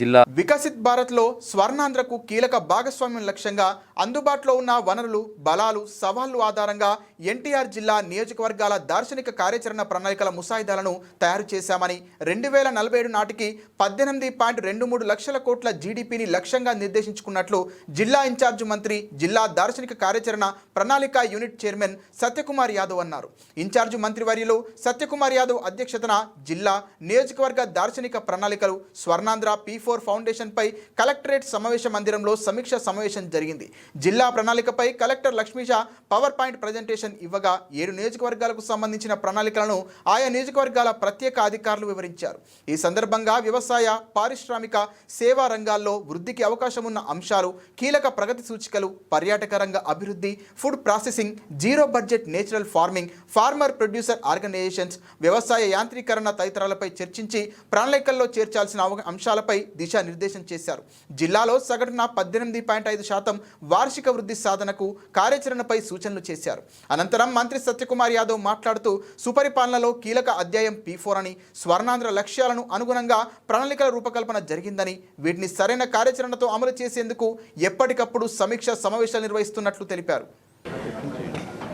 జిల్లా వికసిత్ భారత్లో స్వర్ణాంధ్రకు కీలక భాగస్వామ్యం లక్ష్యంగా అందుబాటులో ఉన్న వనరులు, బలాలు, సవాళ్లు ఆధారంగా ఎన్టీఆర్ జిల్లా నియోజకవర్గాల దార్శనిక కార్యాచరణ ప్రణాళికల ముసాయిదాలను తయారు చేశామని 2047 నాటికి 18.23 లక్షల కోట్ల జీడీపీని లక్ష్యంగా నిర్దేశించుకున్నట్లు జిల్లా ఇన్ఛార్జ్ మంత్రి, జిల్లా దార్శనిక కార్యాచరణ ప్రణాళిక యూనిట్ చైర్మన్ సత్యకుమార్ యాదవ్ అన్నారు. ఇన్ఛార్జ్ మంత్రివర్యులు సత్యకుమార్ యాదవ్ అధ్యక్షతన జిల్లా నియోజకవర్గ దార్శనిక ప్రణాళికలు స్వర్ణాంధ్ర P4 ఫౌండేషన్ పై కలెక్టరేట్ సమావేశ మందిరంలో సమీక్ష సమావేశం జరిగింది. జిల్లా ప్రణాళికపై collector Lakshmisha power point presentation ఇవ్వగా 7 నియోజకవర్గాలకు సంబంధించిన ప్రణాళికలను ఆయా నియోజకవర్గాల ప్రత్యేక అధికారులు వివరించారు. ఈ సందర్భంగా వ్యవసాయ, పారిశ్రామిక, సేవా రంగాల్లో వృద్ధికి అవకాశం ఉన్న అంశాలు, కీలక ప్రగతి సూచికలు, పర్యాటక రంగ అభివృద్ధి, food processing, zero budget natural farming, farmer producer organisations, వ్యవసాయ యాంత్రీకరణ తదితరాలపై చర్చించి ప్రణాళికల్లో చేర్చాల్సిన అంశాలపై దిశానిర్దేశం చేశారు. జిల్లాలో సగటున 18.5% వార్షిక వృద్ధి సాధనకు కార్యాచరణపై సూచనలు చేశారు. అనంతరం మంత్రి సత్యకుమార్ యాదవ్ మాట్లాడుతూ సుపరిపాలనలో కీలక అధ్యాయం P4 అని, స్వర్ణాంధ్ర లక్ష్యాలను అనుగుణంగా ప్రణాళికల రూపకల్పన జరిగిందని, వీటిని సరైన కార్యాచరణతో అమలు చేసేందుకు ఎప్పటికప్పుడు సమీక్ష సమావేశాలు నిర్వహిస్తున్నట్లు తెలిపారు.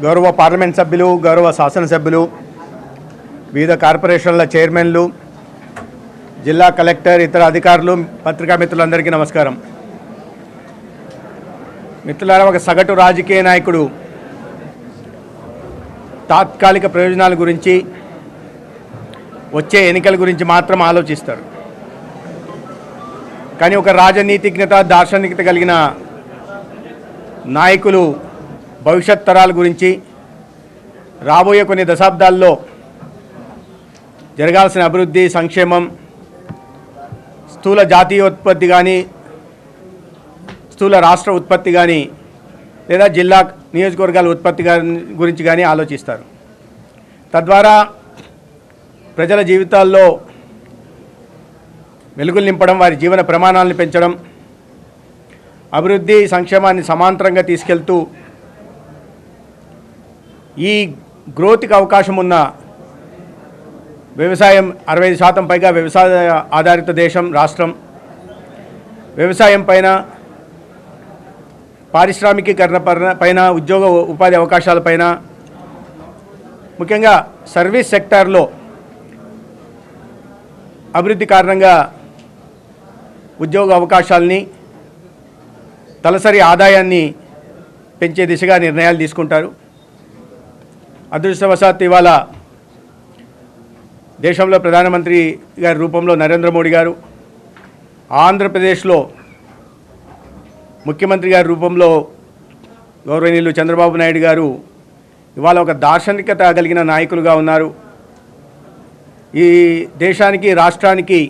గౌరవ పార్లమెంట్ సభ్యులు, గౌరవ శాసనసభ్యులు, వివిధ కార్పొరేషన్ల చైర్మన్లు, జిల్లా కలెక్టర్, ఇతర అధికారులు, పత్రికా మిత్రులందరికీ నమస్కారం. మిత్రులారా, ఒక సగటు రాజకీయ నాయకుడు తాత్కాలిక ప్రయోజనాల గురించి, వచ్చే ఎన్నికల గురించి మాత్రం ఆలోచిస్తారు. కానీ ఒక రాజనీతిజ్ఞత, దార్శనికత కలిగిన నాయకులు భవిష్యత్ తరాల గురించి, రాబోయే కొన్ని దశాబ్దాల్లో జరగాల్సిన అభివృద్ధి, సంక్షేమం, స్థూల జాతీయోత్పత్తి కానీ, స్థూల రాష్ట్ర ఉత్పత్తి కానీ, లేదా జిల్లా నియోజకవర్గాల ఉత్పత్తి గురించి కానీ ఆలోచిస్తారు. తద్వారా ప్రజల జీవితాల్లో వెలుగులు నింపడం, వారి జీవన ప్రమాణాలను పెంచడం, అభివృద్ధి, సంక్షేమాన్ని సమాంతరంగా తీసుకెళ్తూ ఈ గ్రోత్కి అవకాశం ఉన్న వ్యవసాయం, 65% పైగా వ్యవసాయ ఆధారిత దేశం, రాష్ట్రం, వ్యవసాయం పైన, పారిశ్రామికీకరణ పైన, ఉద్యోగ ఉపాధి అవకాశాలపైన, ముఖ్యంగా సర్వీస్ సెక్టార్లో అభివృద్ధి కారణంగా ఉద్యోగ అవకాశాలని, తలసరి ఆదాయాన్ని పెంచే దిశగా నిర్ణయాలు తీసుకుంటారు. అదృష్టవశాత్తు ఇవాళ దేశంలో ప్రధానమంత్రి గారి రూపంలో నరేంద్ర మోడీ గారు, ఆంధ్రప్రదేశ్లో ముఖ్యమంత్రి గారి రూపంలో గౌరవనీయులు చంద్రబాబు నాయుడు గారు ఇవాళ ఒక దార్శనికత కలిగిన నాయకులుగా ఉన్నారు. ఈ దేశానికి, రాష్ట్రానికి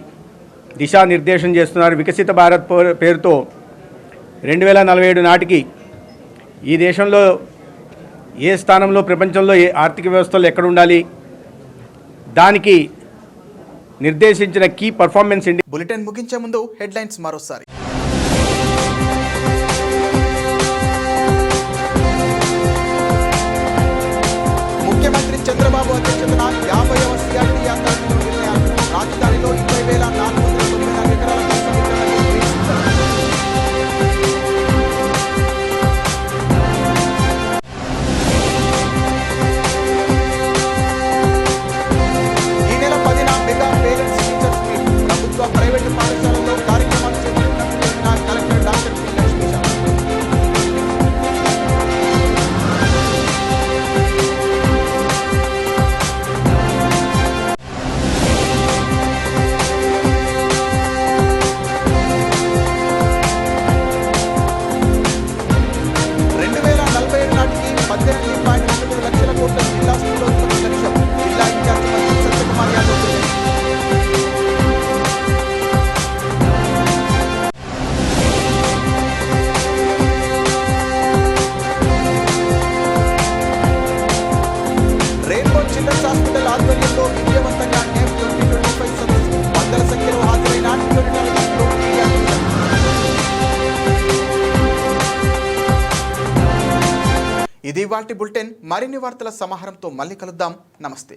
దిశానిర్దేశం చేస్తున్నారు. వికసిత భారత్ పేరుతో 2047 నాటికి ఈ దేశంలో ఏ స్థానంలో, ప్రపంచంలో ఏ ఆర్థిక వ్యవస్థలో ఎక్కడ ఉండాలి, దానికి నిర్దేశించిన కీ పర్ఫార్మెన్స్ బులెటిన్ ముగించే ముందు హెడ్లైన్స్ మరోసారి. ముఖ్యమంత్రి చంద్రబాబు అధ్యక్షతన 50వ సిఆర్టీ యాత్ర నిర్ణయాలు. రాజధానిలో 20,494 ఎకరాల విస్తరణకు గ్రీన్ సిగ్నల్. ఈ నెల 10న మెగా పేరెంట్స్ టీచర్స్ మీట్. ప్రభుత్వ ప్రైవేటు పాఠశాలల్లో కార్యక్రమాలు చేపట్టినట్టు తెలిపిన కలెక్టర్ డాక్టర్ పి. లక్ష్మీశ. ఇది వాటి బులెటిన్. మరిన్ని వార్తల సమాహారంతో మళ్ళీ కలుద్దాం. నమస్తే.